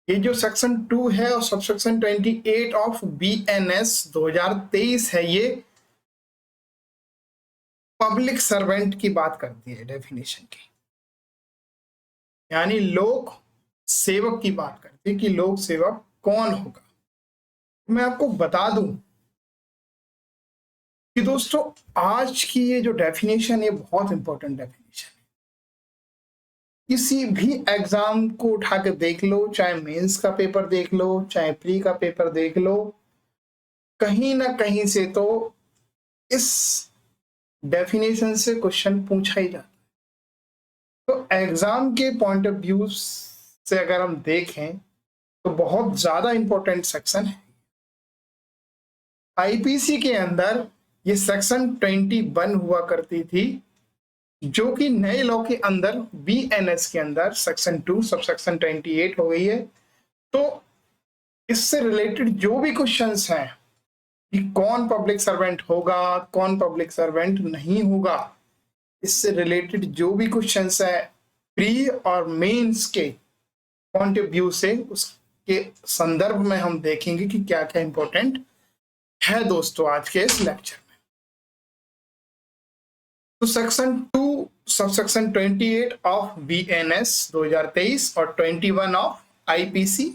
ये जो सेक्शन 2 है और सबसेक्शन 28 ऑफ BNS 2023 है, ये पब्लिक सर्वेंट की बात करती है, डेफिनेशन की, यानी लोक सेवक की बात करती है कि लोक सेवक कौन होगा। मैं आपको बता दूं कि दोस्तों आज की ये जो डेफिनेशन है बहुत इंपॉर्टेंट डेफिनेशन है। किसी भी एग्जाम को उठा के देख लो, चाहे मेंस का पेपर देख लो, चाहे प्री का पेपर देख लो, कहीं ना कहीं से तो इस डेफिनेशन से क्वेश्चन पूछा ही जाता है। तो एग्जाम के पॉइंट ऑफ व्यू से अगर हम देखें तो बहुत ज्यादा इंपॉर्टेंट सेक्शन है। आईपीसी के अंदर ये सेक्शन 21 हुआ करती थी, जो कि नए लॉ के अंदर BNS के अंदर सेक्शन 2 सबसेक्शन 28 हो गई है। तो इससे रिलेटेड जो भी क्वेश्चंस हैं कि कौन पब्लिक सर्वेंट होगा, कौन पब्लिक सर्वेंट नहीं होगा, इससे रिलेटेड जो भी क्वेश्चंस है प्री और मेंस के पॉइंट ऑफ व्यू से, उसके संदर्भ में हम देखेंगे कि क्या क्या इंपॉर्टेंट है दोस्तों आज के इस लेक्चर में। तो सेक्शन 2 सबसेक्शन 28 ऑफ BNS 2023 और 21 ऑफ IPC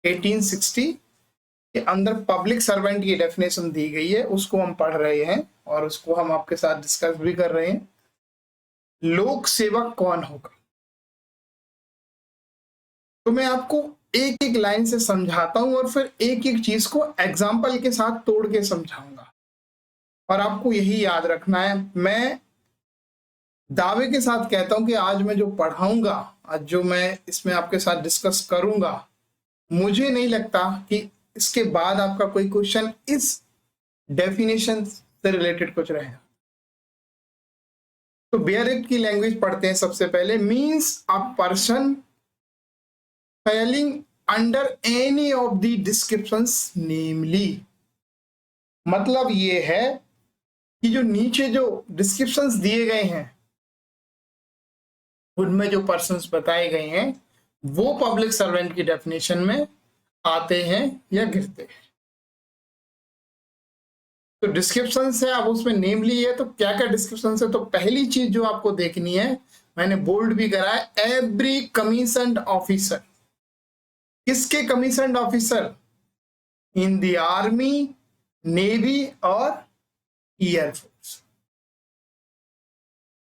1860 के अंदर पब्लिक सर्वेंट की डेफिनेशन दी गई है, उसको हम पढ़ रहे हैं और उसको हम आपके साथ डिस्कस भी कर रहे हैं। लोक सेवक कौन होगा, तो मैं आपको एक एक लाइन से समझाता हूं और फिर एक एक चीज को एग्जाम्पल के साथ तोड़ के समझाऊंगा। और आपको यही याद रखना है, मैं दावे के साथ कहता हूं कि आज मैं जो पढ़ाऊंगा, आज जो मैं इसमें आपके साथ डिस्कस करूंगा, मुझे नहीं लगता कि इसके बाद आपका कोई क्वेश्चन इस डेफिनेशन से रिलेटेड कुछ रहेगा। तो बेयर एक्ट की लैंग्वेज पढ़ते हैं सबसे पहले। Means a person falling under any of the descriptions namely, मतलब ये है कि जो नीचे जो डिस्क्रिप्शंस दिए गए हैं उनमें जो पर्सन्स बताए गए हैं वो पब्लिक सर्वेंट की डेफिनेशन में आते हैं या गिरते हैं। तो डिस्क्रिप्शन है, अब उसमें नेमली है, तो क्या क्या डिस्क्रिप्शन है। तो पहली चीज जो आपको देखनी है, मैंने बोल्ड भी करा है, एवरी कमीशन्ड ऑफिसर। किसके commissioned officer? In the army, navy और एयरफोर्स।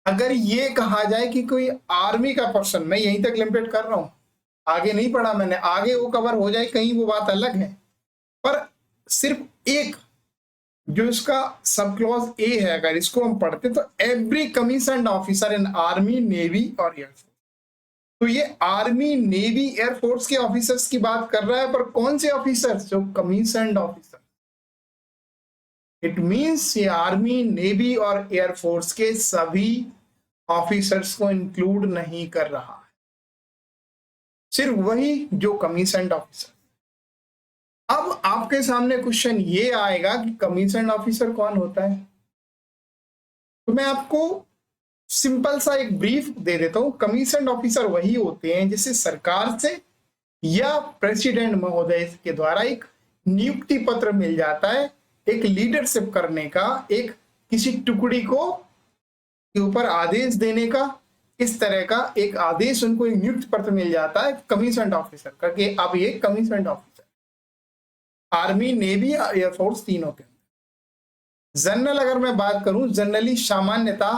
अगर ये कहा जाए कि कोई आर्मी का पर्सन, मैं यहीं तक लिमिटेड कर रहा हूं, आगे नहीं पढ़ा मैंने, आगे वो कवर हो जाए कहीं वो बात अलग है, पर सिर्फ एक जो इसका सब क्लॉज ए है, अगर इसको हम पढ़ते तो every commissioned officer in army, navy और एयरफोर्स। तो ये आर्मी, नेवी, एयरफोर्स के ऑफिसर्स की बात कर रहा है, पर कौन से ऑफिसर्स? जो कमीशन्ड ऑफिसर। इट मींस ये आर्मी, नेवी और एयरफोर्स के सभी ऑफिसर्स को इंक्लूड नहीं कर रहा है, सिर्फ वही जो कमीशन्ड ऑफिसर। अब आपके सामने क्वेश्चन ये आएगा कि कमीशन्ड ऑफिसर कौन होता है। तो मैं आपको सिंपल सा एक ब्रीफ दे देता हूं। कमीशन्ड ऑफिसर वही होते हैं जिसे सरकार से या प्रेसिडेंट महोदय के द्वारा एक नियुक्ति पत्र मिल जाता है, एक लीडरशिप करने का, एक किसी टुकड़ी को के ऊपर आदेश देने का, इस तरह का एक आदेश उनको एक नियुक्ति पत्र मिल जाता है कमीशन्ड ऑफिसर का, कि अब ये commissioned officer, army, navy, air force तीनों के। जनरल अगर मैं बात करूं, जनरली सामान्यता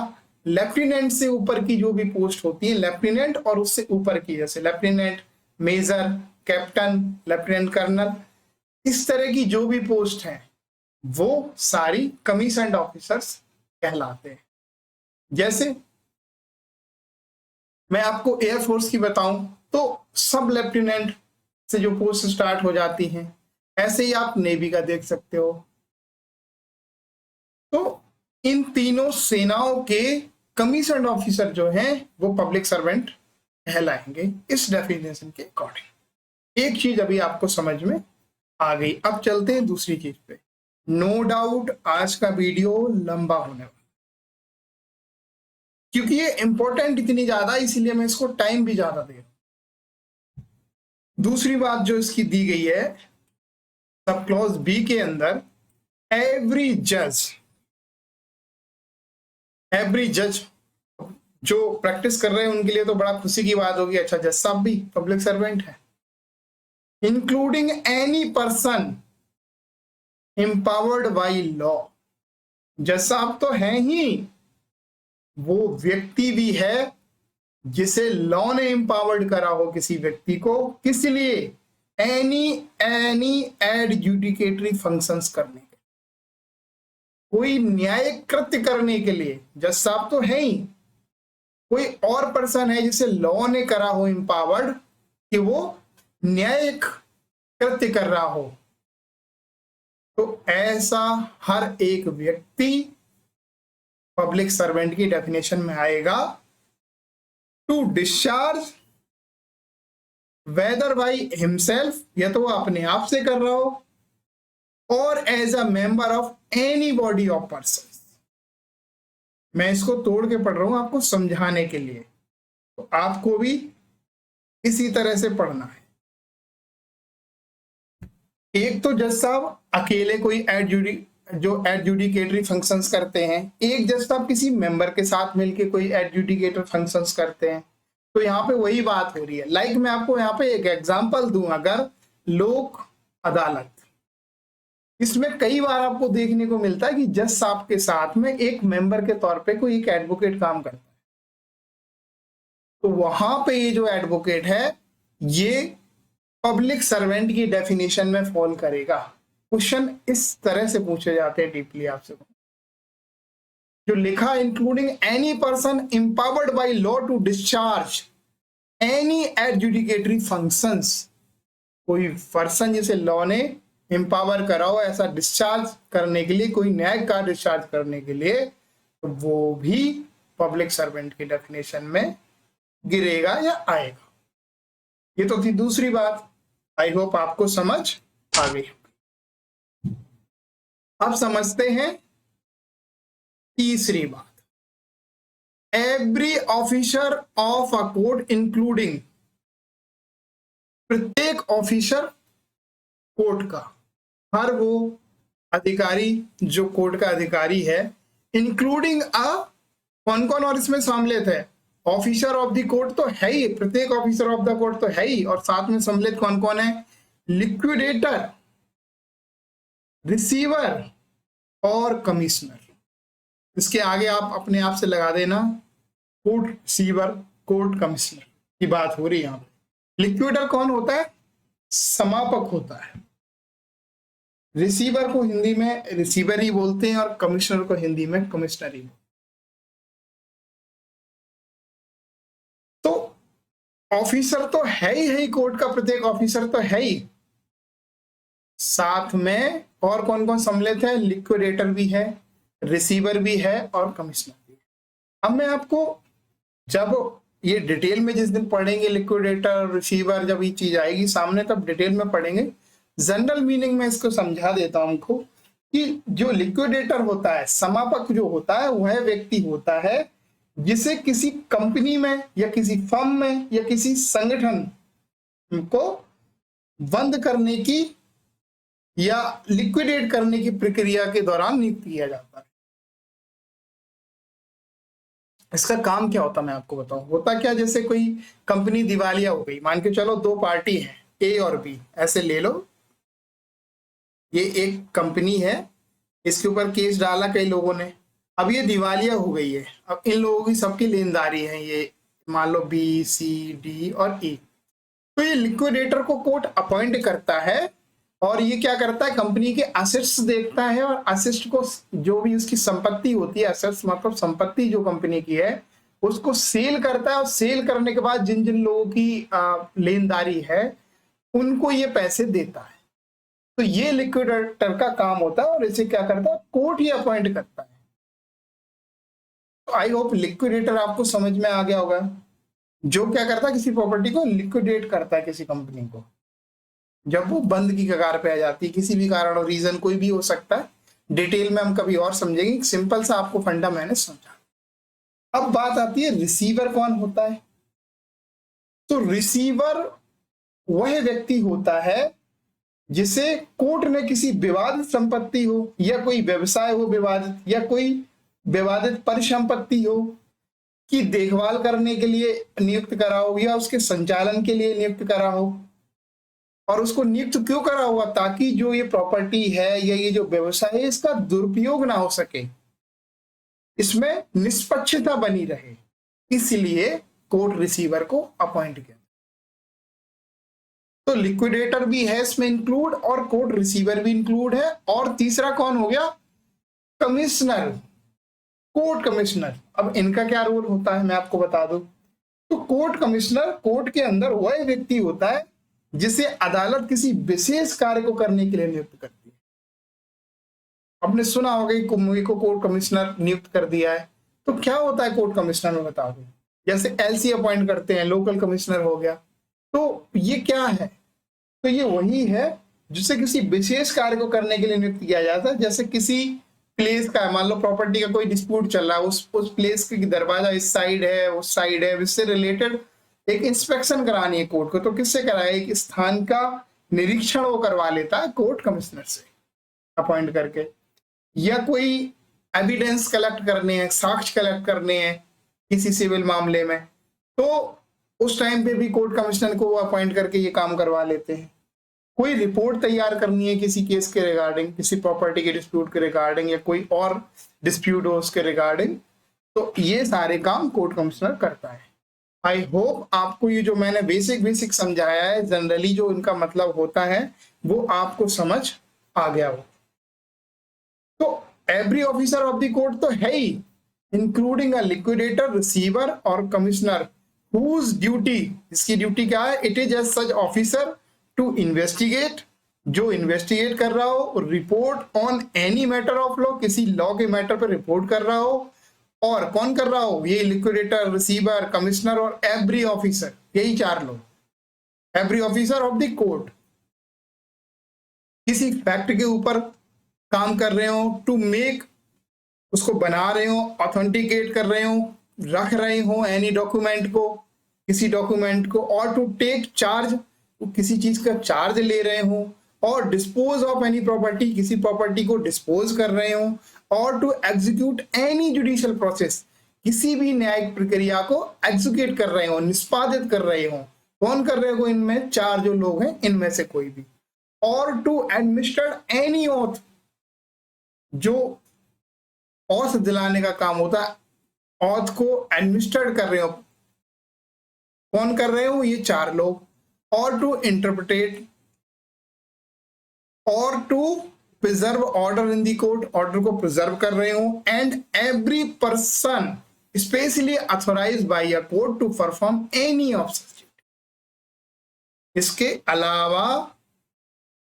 लेफ्टिनेंट से ऊपर की जो भी पोस्ट होती है, लेफ्टिनेंट और उससे ऊपर की, जैसे lieutenant, major, captain, lieutenant colonel, इस तरह की जो भी पोस्ट हैं वो सारी कमीशन्ड ऑफिसर्स कहलाते हैं। जैसे मैं आपको एयरफोर्स की बताऊं तो सब लेफ्टिनेंट से जो पोस्ट स्टार्ट हो जाती हैं, ऐसे ही आप नेवी का देख सकते हो। तो इन तीनों सेनाओं के कमीशन्ड ऑफिसर जो हैं वो पब्लिक सर्वेंट कहलाएंगे इस डेफिनेशन के अकॉर्डिंग। एक चीज अभी आपको समझ में आ गई, अब चलते हैं दूसरी चीज पे। नो डाउट आज का वीडियो लंबा होने वाला, क्योंकि ये इंपॉर्टेंट इतनी ज्यादा, इसीलिए मैं इसको टाइम भी ज्यादा दे रहा हूं। दूसरी बात जो इसकी दी गई है सब क्लॉज बी के अंदर, एवरी जज जो प्रैक्टिस कर रहे हैं उनके लिए तो बड़ा खुशी की बात होगी, अच्छा जज साहब भी पब्लिक सर्वेंट है, including any person empowered by law. जज साहब तो है ही, वो व्यक्ति भी है जिसे लॉ ने एम्पावर्ड करा हो किसी व्यक्ति को, किस लिए, एनी एडजुडिकेटरी फंक्शंस करने के, कोई न्यायिक कृत्य करने के लिए। जज साहब तो है ही, कोई और पर्सन है जिसे लॉ ने करा हो एम्पावर्ड कि वो न्यायिक कृत्य कर रहा हो, तो ऐसा हर एक व्यक्ति पब्लिक सर्वेंट की डेफिनेशन में आएगा। To discharge whether by himself, या तो वो अपने आप से कर रहा हो, और as a member of any body of person. मैं इसको तोड़ के पढ़ रहा हूं आपको समझाने के लिए, तो आपको भी इसी तरह से पढ़ना है। एक तो जज साहब अकेले कोई एडजुडिकेटरी फंक्शंस करते हैं, एक जज साहब किसी मेंबर के साथ मिलके कोई एडजुडिकेटर फंक्शंस करते हैं। तो यहाँ पे वही बात हो रही है। लाइक मैं आपको यहाँ पे एक एग्जांपल दूं, अगर लोक अदालत, इसमें कई बार आपको देखने को मिलता है कि जज साहब के साथ में एक मेंबर के तौर पे कोई एक एडवोकेट काम करता है, तो वहां पे ये जो एडवोकेट है ये पब्लिक सर्वेंट की डेफिनेशन में फॉल करेगा। क्वेश्चन इस तरह से पूछे जाते हैं डीपली आपसे, जो लिखा including any person empowered by law to discharge any adjudicatory functions, कोई पर्सन जिसे लॉ ने एम्पावर करा हो ऐसा डिस्चार्ज करने के लिए, कोई न्यायिक कार्य डिस्चार्ज करने के लिए, तो वो भी पब्लिक सर्वेंट की डेफिनेशन में गिरेगा या आएगा। ये तो थी दूसरी बात, आई होप आपको समझ आ गई। अब समझते हैं तीसरी बात, every officer of a court including, प्रत्येक ऑफिसर कोर्ट का, हर वो अधिकारी जो कोर्ट का अधिकारी है, इंक्लूडिंग अ, कौन कौन और इसमें सम्मिलित है, ऑफिसर ऑफ द कोर्ट तो है ही, प्रत्येक ऑफिसर ऑफ द कोर्ट तो है ही, और साथ में सम्मिलित कौन कौन है, लिक्विडेटर, रिसीवर और कमिश्नर। इसके आगे आप अपने आप से लगा देना, कोर्ट रिसीवर कोर्ट कमिश्नर की बात हो रही है यहाँ पे। लिक्विडेटर कौन होता है, समापक होता है। रिसीवर को हिंदी में रिसीवर ही बोलते हैं और कमिश्नर को हिंदी में कमिश्नर ही बोलते हैं। तो ऑफिसर तो है ही कोर्ट का, प्रत्येक ऑफिसर तो है ही, साथ में और कौन कौन सम्मिलित है, लिक्विडेटर भी है, रिसीवर भी है और कमिश्नर भी है। अब मैं आपको जब ये डिटेल में जिस दिन पढ़ेंगे लिक्विडेटर रिसीवर, जब ये चीज आएगी सामने तब डिटेल में पढ़ेंगे। जनरल मीनिंग में इसको समझा देता हूं हमको कि जो लिक्विडेटर होता है, समापक जो होता है, वह व्यक्ति होता है जिसे किसी कंपनी में या किसी फर्म में या किसी संगठन को बंद करने की या लिक्विडेट करने की प्रक्रिया के दौरान नियुक्त किया जाता है। इसका काम क्या होता है मैं आपको बताऊं। होता क्या, जैसे कोई कंपनी दिवालिया हो गई, मान के चलो दो पार्टी है ए और बी, ऐसे ले लो, ये एक कंपनी है, इसके ऊपर केस डाला कई लोगों ने, अब ये दिवालिया हो गई है, अब इन लोगों की सबकी लेनदारी है, ये मान लो बी सी डी और ई, तो ये लिक्विडेटर को कोर्ट अपॉइंट करता है और ये क्या करता है, कंपनी के असेट्स देखता है और असेट्स को, जो भी उसकी संपत्ति होती है, असेट्स मतलब संपत्ति जो कंपनी की है, उसको सेल करता है और सेल करने के बाद जिन जिन लोगों की लेनदारी है उनको ये पैसे देता है। तो ये लिक्विडेटर का काम होता है और इसे क्या करता है, कोर्ट ही अपॉइंट करता है। तो आई होप लिक्विडेटर आपको समझ में आ गया होगा, जो क्या करता है, किसी प्रॉपर्टी को लिक्विडेट करता है, किसी कंपनी को, जब वो बंद की कगार पे आ जाती है, किसी भी कारण और रीजन कोई भी हो सकता है, डिटेल में हम कभी और समझेंगे, सिंपल सा आपको फंडा मैंने समझा। अब बात आती है रिसीवर कौन होता है। तो रिसीवर वह व्यक्ति होता है जिसे कोर्ट ने किसी विवादित संपत्ति हो या कोई व्यवसाय हो विवादित या कोई विवादित परिसंपत्ति हो की देखभाल करने के लिए नियुक्त करा हो या उसके संचालन के लिए नियुक्त करा हो। और उसको नियुक्त क्यों करा हुआ? ताकि जो ये प्रॉपर्टी है या ये जो व्यवसाय है इसका दुरुपयोग ना हो सके, इसमें निष्पक्षता बनी रहे, इसलिए कोर्ट रिसीवर को अपॉइंट किया। तो लिक्विडेटर भी है इसमें इंक्लूड और कोर्ट रिसीवर भी इंक्लूड है। और तीसरा कौन हो गया? Commissioner, court commissioner. अब इनका क्या रोल होता है मैं आपको बता दूं। तो कोर्ट कमिश्नर कोर्ट के अंदर वह व्यक्ति होता है जिसे अदालत किसी विशेष कार्य को करने के लिए नियुक्त करती है। आपने सुना होगा कि मुझे को कोर्ट कमिश्नर नियुक्त कर दिया है। तो क्या होता है कोर्ट कमिश्नर में बता दूं। जैसे एलसी अपॉइंट करते हैं, लोकल कमिश्नर हो गया। तो ये क्या है? तो ये वही है जिसे किसी विशेष कार्य को करने के लिए नियुक्त किया जाता है। जैसे किसी प्लेस का, मान लो प्रॉपर्टी का कोई डिस्प्यूट चल रहा है, उस प्लेस की दरवाजा इस साइड है उस साइड है, इससे रिलेटेड एक इंस्पेक्शन करानी है कोर्ट को। तो किससे कराए? एक स्थान का निरीक्षण वो करवा लेता है कोर्ट कमिश्नर से अपॉइंट करके। या कोई एविडेंस कलेक्ट करने हैं, साक्ष्य कलेक्ट करने हैं किसी सिविल मामले में, तो उस टाइम पे भी कोर्ट कमिश्नर को अपॉइंट करके ये काम करवा लेते हैं। कोई रिपोर्ट तैयार करनी है किसी केस के रिगार्डिंग, किसी प्रॉपर्टी के डिस्प्यूट के रिगार्डिंग या कोई और डिस्प्यूट हो उसके रिगार्डिंग, तो ये सारे काम कोर्ट कमिश्नर करता है। आई होप आपको ये जो मैंने बेसिक समझाया है, जनरली जो इनका मतलब होता है वो आपको समझ आ गया हो। तो every officer of the court तो है ही, इंक्लूडिंग अ लिक्विडेटर, रिसीवर और कमिश्नर, whose ड्यूटी, इसकी ड्यूटी क्या है? It is as such officer to investigate, जो इन्वेस्टिगेट कर रहा हो, report on any matter of law, किसी लॉ के मैटर पर रिपोर्ट कर रहा हो। और कौन कर रहा हो? ये लिक्विडेटर, रिसीवर, कमिश्नर और एवरी ऑफिसर, यही चार लोग। Every officer of the court किसी फैक्ट के ऊपर काम कर रहे हो, टू मेक, उसको बना रहे हो, ऑथेंटिकेट कर रहे हो, रख रहे हो एनी डॉक्यूमेंट को, किसी डॉक्यूमेंट को, और टू टेक चार्ज, किसी चीज का चार्ज ले रहे हो, और डिस्पोज ऑफ एनी प्रॉपर्टी, किसी प्रॉपर्टी को डिस्पोज कर रहे हो, और to execute any judicial process, किसी भी न्यायिक प्रक्रिया को एग्जीक्यूट कर रहे हो, निष्पादित कर रहे हो। कौन कर रहे हो? इनमें चार जो लोग हैं इनमें से कोई भी। और टू एडमिनिस्टर एनी ऑथ, जो ऑथ दिलाने का काम होता है, ऑथ को एडमिनिस्टर कर रहे हो, कौन कर रहे हो? ये चार लोग। और टू इंटरप्रेट और to preserve order in the court, order को प्रिजर्व कर रहे हो। And every person specially authorised by a court to perform any of such duty. इसके अलावा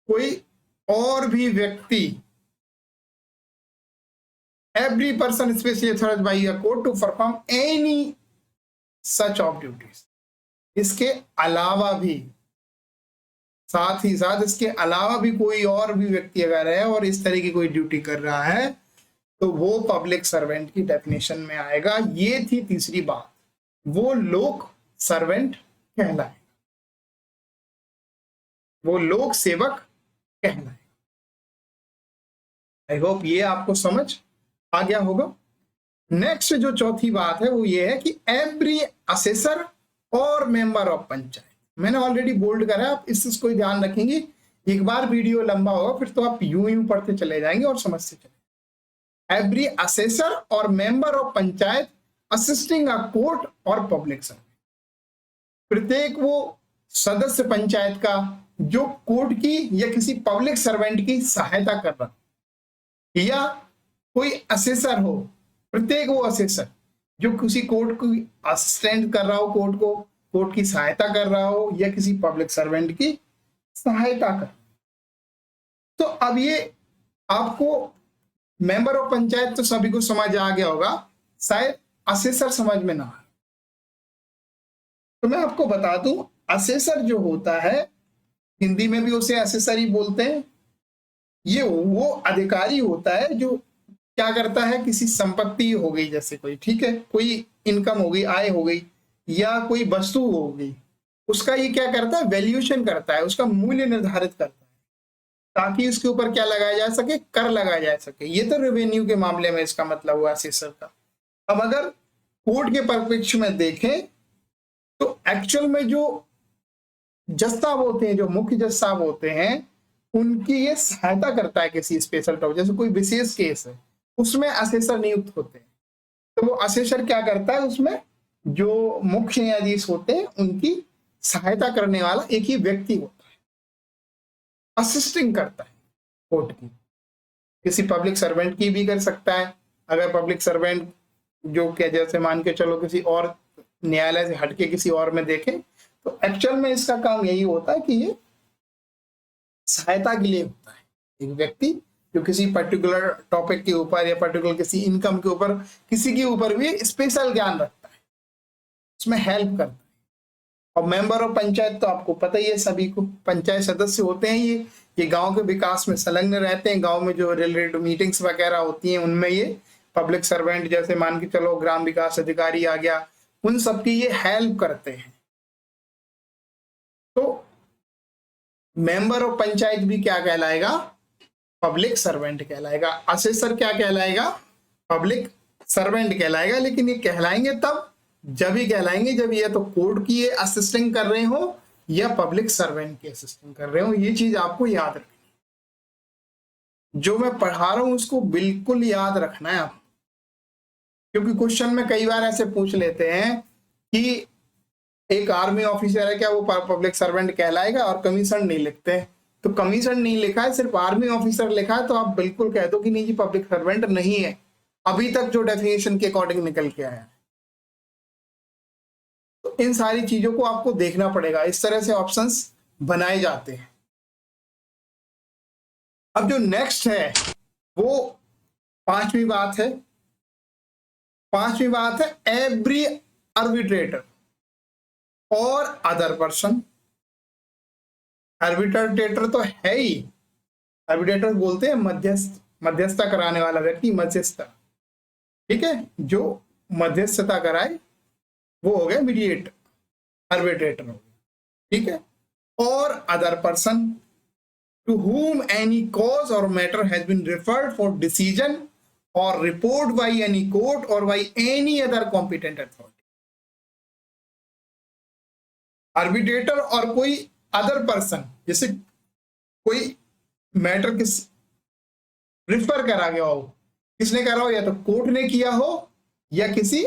कोई और भी व्यक्ति, every person specially authorised by a court to perform any such of duties, इसके अलावा भी, साथ ही साथ इसके अलावा भी कोई और भी व्यक्ति अगर है और इस तरह की कोई ड्यूटी कर रहा है तो वो पब्लिक सर्वेंट की डेफिनेशन में आएगा। ये थी तीसरी बात, वो लोक सर्वेंट कहलाएगा, वो लोक सेवक कहलाएगा। आई होप ये आपको समझ आ गया होगा। नेक्स्ट जो चौथी बात है वो ये है कि एवरी असेसर और मेंबर ऑफ पंचायत, मैंने ऑलरेडी बोल्ड करा है, आप इस चीज को ध्यान रखेंगे। एक बार वीडियो लंबा होगा फिर तो आप यूं पढ़ते चले जाएंगे और समझते चले। एवरी असेसर और member of panchayat assisting a court और पब्लिक सर्वेंट, प्रत्येक वो सदस्य पंचायत का जो कोर्ट की या किसी पब्लिक सर्वेंट की सहायता कर रहा, या कोई असेसर हो, प्रत्येक वो असेसर जो किसी कोर्ट को असिस्टेंट कर रहा हो, कोर्ट को, कोर्ट की सहायता कर रहा हो, या किसी पब्लिक सर्वेंट की सहायता कर। तो अब ये आपको मेंबर ऑफ पंचायत तो सभी को समझ आ गया होगा, शायद असेसर समझ में ना आए। तो मैं आपको बता दूं, असेसर जो होता है, हिंदी में भी उसे असेसर ही बोलते हैं। ये वो अधिकारी होता है जो क्या करता है, किसी संपत्ति हो गई जैसे कोई, ठीक है, कोई इनकम हो गई, आय हो गई, या कोई वस्तु हो गई, उसका ये क्या करता है, वैल्यूएशन करता है, उसका मूल्य निर्धारित करता है, ताकि उसके ऊपर क्या लगाया जा सके, कर लगाया जा सके। ये तो रेवेन्यू के मामले में इसका मतलब हुआ असेसर का। अब अगर कोर्ट के परिप्रेक्ष्य में देखें तो एक्चुअल में जो जज साहब होते हैं, जो मुख्य जज साहब होते हैं, उनकी ये सहायता करता है किसी स्पेशल टॉपिक, जैसे कोई विशेष केस है उसमें असेसर नियुक्त होते हैं, तो वो असेसर क्या करता है, उसमें जो मुख्य न्यायाधीश होते हैं उनकी सहायता करने वाला एक ही व्यक्ति होता है, असिस्टिंग करता है कोर्ट की। किसी पब्लिक सर्वेंट की भी कर सकता है, अगर पब्लिक सर्वेंट जो क्या, जैसे मान के चलो किसी और न्यायालय से हटके किसी और में देखें, तो एक्चुअल में इसका काम यही होता है कि ये सहायता के लिए होता है, एक व्यक्ति जो किसी पर्टिकुलर टॉपिक के ऊपर या पर्टिकुलर किसी इनकम के ऊपर, किसी के ऊपर भी स्पेशल ज्ञान रखता है, उसमें हेल्प करता है। और मेंबर ऑफ पंचायत तो आपको पता ही है, सभी को पंचायत सदस्य होते हैं, ये गांव के विकास में संलग्न रहते हैं, गांव में जो रिलेटेड मीटिंग्स वगैरह होती हैं उनमें ये पब्लिक सर्वेंट, जैसे मान के चलो ग्राम विकास अधिकारी आ गया, उन सबकी ये हेल्प करते हैं। तो मेंबर ऑफ पंचायत भी क्या कहलाएगा, पब्लिक सर्वेंट कहलाएगा। असेसर क्या कहलाएगा, पब्लिक सर्वेंट कहलाएगा। लेकिन ये कहलाएंगे तब जब ही कहलाएंगे जब ये तो कोर्ट की ये असिस्टिंग कर रहे हो या पब्लिक सर्वेंट की असिस्टिंग कर रहे हो। ये चीज आपको याद रखनी, जो मैं पढ़ा रहा हूं उसको बिल्कुल याद रखना है आपको, क्योंकि क्वेश्चन में कई बार ऐसे पूछ लेते हैं कि एक आर्मी ऑफिसर है, क्या वो पब्लिक सर्वेंट कहलाएगा, और कमीशन नहीं लिखते हैं। तो कमीशन नहीं लिखा है, सिर्फ आर्मी ऑफिसर लिखा है, तो आप बिल्कुल कह दो कि नहीं जी पब्लिक सर्वेंट नहीं है, अभी तक जो डेफिनेशन के अकॉर्डिंग निकल के आया है। तो इन सारी चीजों को आपको देखना पड़ेगा, इस तरह से ऑप्शंस बनाए जाते हैं। अब जो नेक्स्ट है वो पांचवी बात है। पांचवी बात है एवरी आर्बिट्रेटर और अदर पर्सन। आर्बिट्रेटर तो है ही, आर्बिट्रेटर बोलते हैं मध्यस्थ, मध्यस्थता कराने वाला व्यक्ति, मध्यस्थता, ठीक है, जो मध्यस्थता कराए वो हो गया मीडिएटर, आर्बिट्रेटर हो गया, ठीक है। और other person to whom any cause or matter has been referred for decision or report by any court or by any other competent authority। Arbitrator और कोई अदर पर्सन, जैसे कोई मैटर किस रिफर करा गया हो, किसने करा हो, या तो कोर्ट ने किया हो या किसी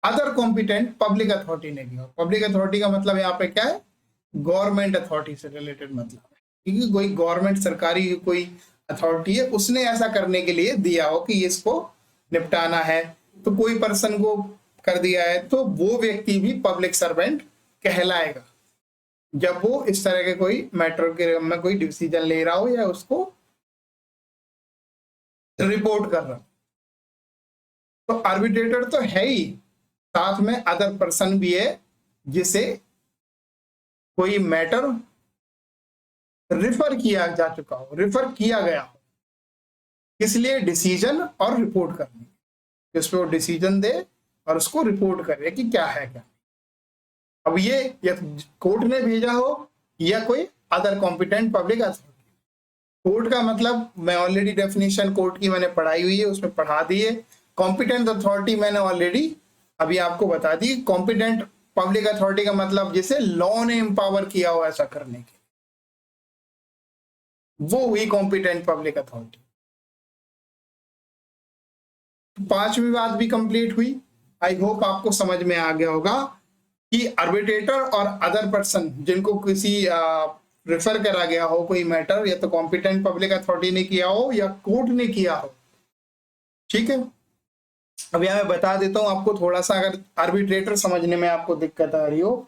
अदर कॉम्पिटेंट पब्लिक अथॉरिटी ने किया हो। पब्लिक अथॉरिटी का मतलब यहाँ पे क्या है, गवर्नमेंट अथॉरिटी से रिलेटेड मतलब है, क्योंकि कोई गवर्नमेंट सरकारी कोई अथॉरिटी है, उसने ऐसा करने के लिए दिया हो कि इसको निपटाना है, तो कोई पर्सन को कर दिया है, तो वो व्यक्ति भी पब्लिक सर्वेंट कहलाएगा जब वो इस तरह के कोई मैटर के में कोई डिसीजन ले रहा हो या उसको रिपोर्ट कर रहा हो। तो आर्बिट्रेटर तो है ही, साथ में अदर पर्सन भी है जिसे कोई मैटर रिफर किया जा चुका हो, रिफर किया गया हो, इसलिए डिसीजन और रिपोर्ट करने, जिसपे वो डिसीजन दे और उसको रिपोर्ट करे कि क्या है क्या। अब ये या कोर्ट ने भेजा हो या कोई other competent public authority. Court का मतलब मैं ऑलरेडी डेफिनेशन कोर्ट की मैंने पढ़ाई हुई है, उसमें पढ़ा दी है। कॉम्पिटेंट अथॉरिटी मैंने ऑलरेडी अभी आपको बता दी। कॉम्पिटेंट पब्लिक अथॉरिटी का मतलब जिसे लॉ ने एम्पावर किया हो ऐसा करने के, वो हुई कॉम्पिटेंट पब्लिक अथॉरिटी। पांचवी बात भी कंप्लीट हुई। आई होप आपको समझ में आ गया होगा कि आर्बिट्रेटर और अदर पर्सन जिनको किसी रेफर करा गया हो कोई मैटर, या तो कॉम्पिटेंट पब्लिक अथॉरिटी ने किया हो या कोर्ट ने किया हो, ठीक है। अब यहां मैं बता देता हूं आपको थोड़ा सा, अगर आर्बिट्रेटर समझने में आपको दिक्कत आ रही हो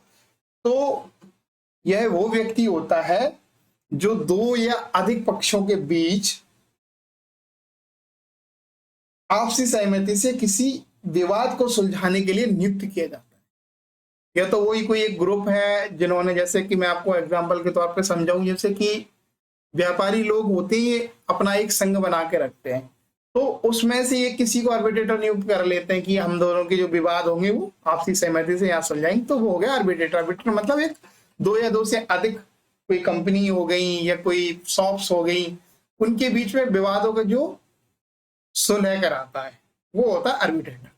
तो यह वो व्यक्ति होता है जो दो या अधिक पक्षों के बीच आपसी सहमति से किसी विवाद को सुलझाने के लिए नियुक्त किया जाता है। या तो वही कोई एक ग्रुप है जिन्होंने, जैसे कि मैं आपको एग्जांपल के तौर पे समझाऊं, जैसे कि व्यापारी लोग होते हैं अपना एक संघ बना के रखते हैं, तो उसमें से ये किसी को आर्बिट्रेटर नियुक्त कर लेते हैं कि हम दोनों के जो विवाद होंगे वो आपसी सहमति से यहाँ सुलझाएंगे, तो वो हो गया आर्बिट्रेटर। आर्बिट्रेटर मतलब एक दो या दो से अधिक कोई कंपनी हो गई या कोई शॉप्स हो गई, उनके बीच में विवादों का जो सुलह कराता है वो होता है आर्बिट्रेटर।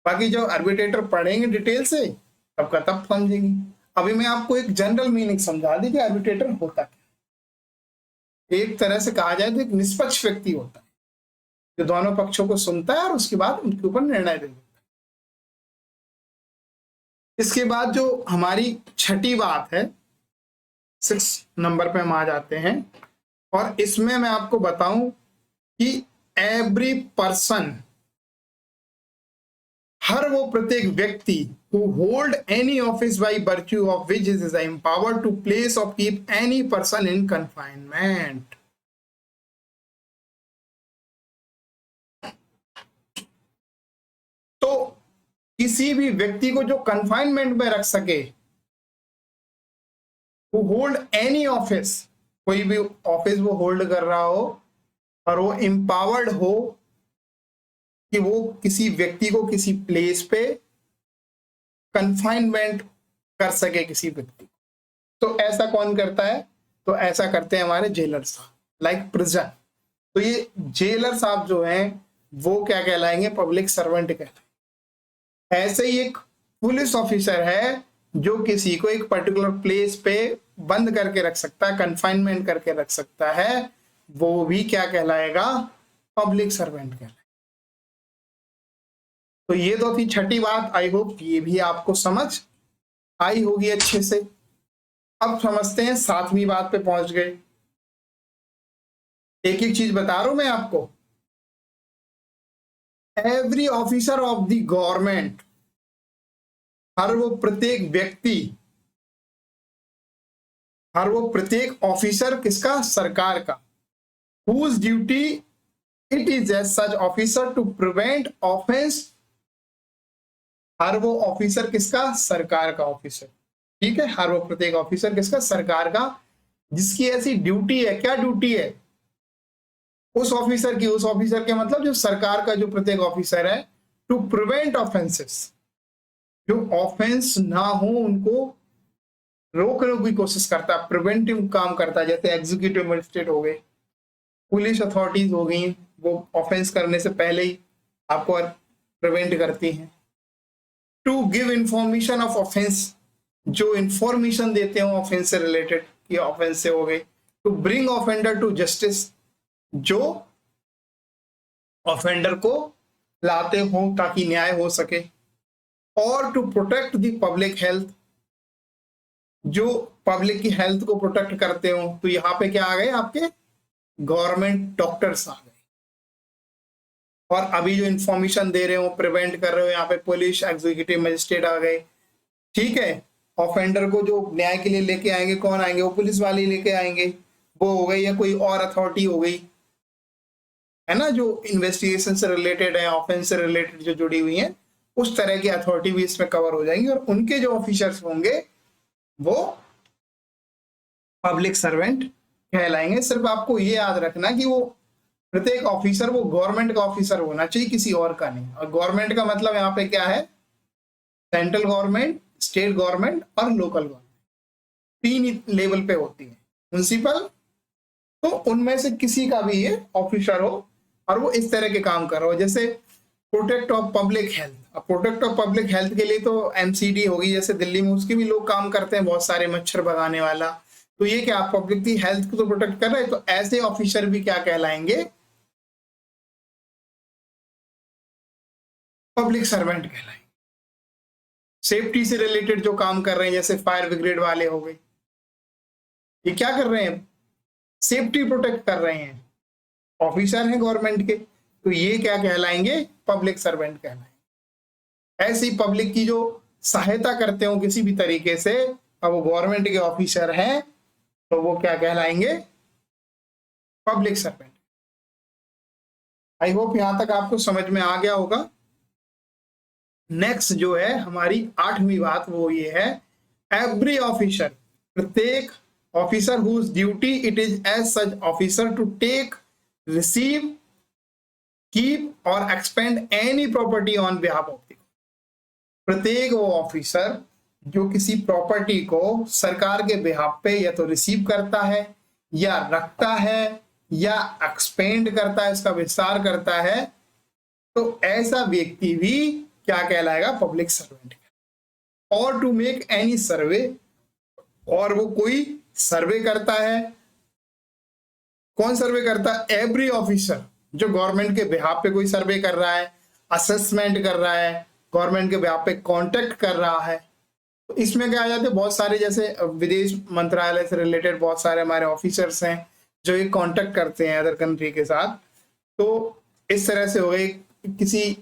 बाकी जो आर्बिट्रेटर पढ़ेंगे डिटेल से तब का तब समझेंगे। अभी मैं आपको एक जनरल मीनिंग समझा दी कि आर्बिट्रेटर होता क्या। एक तरह से कहा जाए तो एक निष्पक्ष व्यक्ति होता है जो दोनों पक्षों को सुनता है और उसके बाद उनके ऊपर निर्णय दे देता है। इसके बाद जो हमारी छठी बात है, 6 नंबर पे हम आ जाते हैं, और इसमें मैं आपको बताऊं कि एवरी पर्सन, हर वो प्रत्येक व्यक्ति who hold any office by virtue of which is empowered to place or keep any person in confinement। तो किसी भी व्यक्ति को जो कंफाइनमेंट में रख सके, who hold any office, कोई भी ऑफिस वो होल्ड कर रहा हो और वो एम्पावर्ड हो कि वो किसी व्यक्ति को किसी प्लेस पे कंफाइनमेंट कर सके किसी व्यक्ति। तो ऐसा कौन करता है? तो ऐसा करते हैं हमारे जेलर साहब, लाइक प्रिजन। तो ये जेलर साहब जो हैं वो क्या कहलाएंगे? पब्लिक सर्वेंट कहलाएंगे। ऐसे ही एक पुलिस ऑफिसर है जो किसी को एक पर्टिकुलर प्लेस पे बंद करके रख सकता है, कंफाइनमेंट करके रख सकता है, वो भी क्या कहलाएगा? पब्लिक सर्वेंट कहलाएगा। तो ये तो थी छठी बात। आई होप ये भी आपको समझ आई होगी अच्छे से। अब समझते हैं 7वीं बात पे पहुंच गए। एक एक चीज बता रहा हूं मैं आपको। Every officer of the government, हर वो प्रत्येक व्यक्ति, हर वो प्रत्येक ऑफिसर किसका? सरकार का। whose duty it is as such officer to prevent offense, हर वो ऑफिसर किसका? सरकार का ऑफिसर। ठीक है, हर वो प्रत्येक ऑफिसर किसका? सरकार का, जिसकी ऐसी ड्यूटी है। क्या ड्यूटी है उस ऑफिसर की? उस ऑफिसर के मतलब जो सरकार का जो प्रत्येक ऑफिसर है, टू प्रिवेंट ऑफेंसेस, जो ऑफेंस ना हो उनको रोकने की कोशिश करता है, प्रिवेंटिव काम करता है। जैसे एग्जीक्यूटिव मजिस्ट्रेट हो गए, पुलिस अथॉरिटीज हो गई, वो ऑफेंस करने से पहले ही आपको प्रिवेंट करती हैं। To give information of offence, जो इंफॉर्मेशन देते हो ऑफेंस से रिलेटेड कि ऑफेंस से हो गई। To bring offender to justice, जो ऑफेंडर को लाते हो ताकि न्याय हो सके। और to protect the public health, जो पब्लिक की हेल्थ को प्रोटेक्ट करते हो। तो यहाँ पे क्या आ गए? आपके गवर्नमेंट डॉक्टर्स आ गए। और अभी जो इंफॉर्मेशन दे रहे हो, प्रिवेंट कर रहे हो, यहाँ पे पुलिस एग्जीक्यूटिव मजिस्ट्रेट आ गए। ठीक है, ऑफेंडर को जो न्याय के लिए लेके आएंगे, कौन आएंगे? वो पुलिस वाले लेके आएंगे, वो हो गई, या कोई और अथॉरिटी हो गई, है ना, जो इन्वेस्टिगेशन से रिलेटेड है, ऑफेंस से रिलेटेड जो जुड़ी हुई है, उस तरह की अथॉरिटी भी इसमें कवर हो जाएंगी। और उनके जो ऑफिसर्स होंगे वो पब्लिक सर्वेंट कहलाएंगे। सिर्फ आपको ये याद रखना कि वो प्रत्येक ऑफिसर वो गवर्नमेंट का ऑफिसर होना चाहिए, किसी और का नहीं। और गवर्नमेंट का मतलब यहाँ पे क्या है? सेंट्रल गवर्नमेंट, स्टेट गवर्नमेंट और लोकल गवर्नमेंट, 3 लेवल पे होती है। म्युनिसिपल, तो उनमें से किसी का भी ये ऑफिसर हो और वो इस तरह के काम कर रहा हो। जैसे प्रोटेक्ट ऑफ पब्लिक हेल्थ, अब प्रोटेक्ट ऑफ पब्लिक हेल्थ के लिए तो एमसीडी होगी, जैसे दिल्ली में, उसके भी लोग काम करते हैं, बहुत सारे मच्छर भगाने वाला। तो ये क्या पब्लिक की हेल्थ को तो प्रोटेक्ट कर रहे हैं। तो ऐसे ऑफिसर भी क्या कहलाएंगे? पब्लिक सर्वेंट कहलाएंगे। सेफ्टी से रिलेटेड जो काम कर रहे हैं, जैसे फायर ब्रिगेड वाले हो गए, ये क्या कर रहे हैं? सेफ्टी प्रोटेक्ट कर रहे हैं, ऑफिसर हैं गवर्नमेंट के। तो ये क्या कहलाएंगे? पब्लिक सर्वेंट कहलाएंगे। ऐसी पब्लिक की जो सहायता करते हो किसी भी तरीके से, अब वो गवर्नमेंट के ऑफिसर हैं, तो वो क्या कहलाएंगे? Public servant. आई होप यहां तक आपको समझ में आ गया होगा। नेक्स्ट जो है हमारी 8वीं बात, वो ये है, एवरी ऑफिसर, प्रत्येक officer whose duty it is as such officer to take, receive, keep और expend any property on behalf of the, प्रत्येक वो ऑफिसर जो किसी प्रॉपर्टी को सरकार के बिहाफ पे या तो रिसीव करता है या रखता है या एक्सपेंड करता है, इसका विस्तार करता है, तो ऐसा व्यक्ति भी क्या कहलाएगा? Public servant. और टू मेक एनी सर्वे, और वो कोई सर्वे करता है। कौन सर्वे करता है? एवरी ऑफिसर जो गवर्नमेंट के बिहाफ पे कोई सर्वे कर रहा है, असेसमेंट कर रहा है, गवर्नमेंट के बिहाफ पे कांटेक्ट कर रहा है। तो इसमें क्या आ जाते हैं? बहुत सारे, जैसे विदेश मंत्रालय से रिलेटेड बहुत सारे हमारे ऑफिसर्स हैं जो ये कांटेक्ट करते हैं अदर कंट्री के साथ। तो इस तरह से हो गए, किसी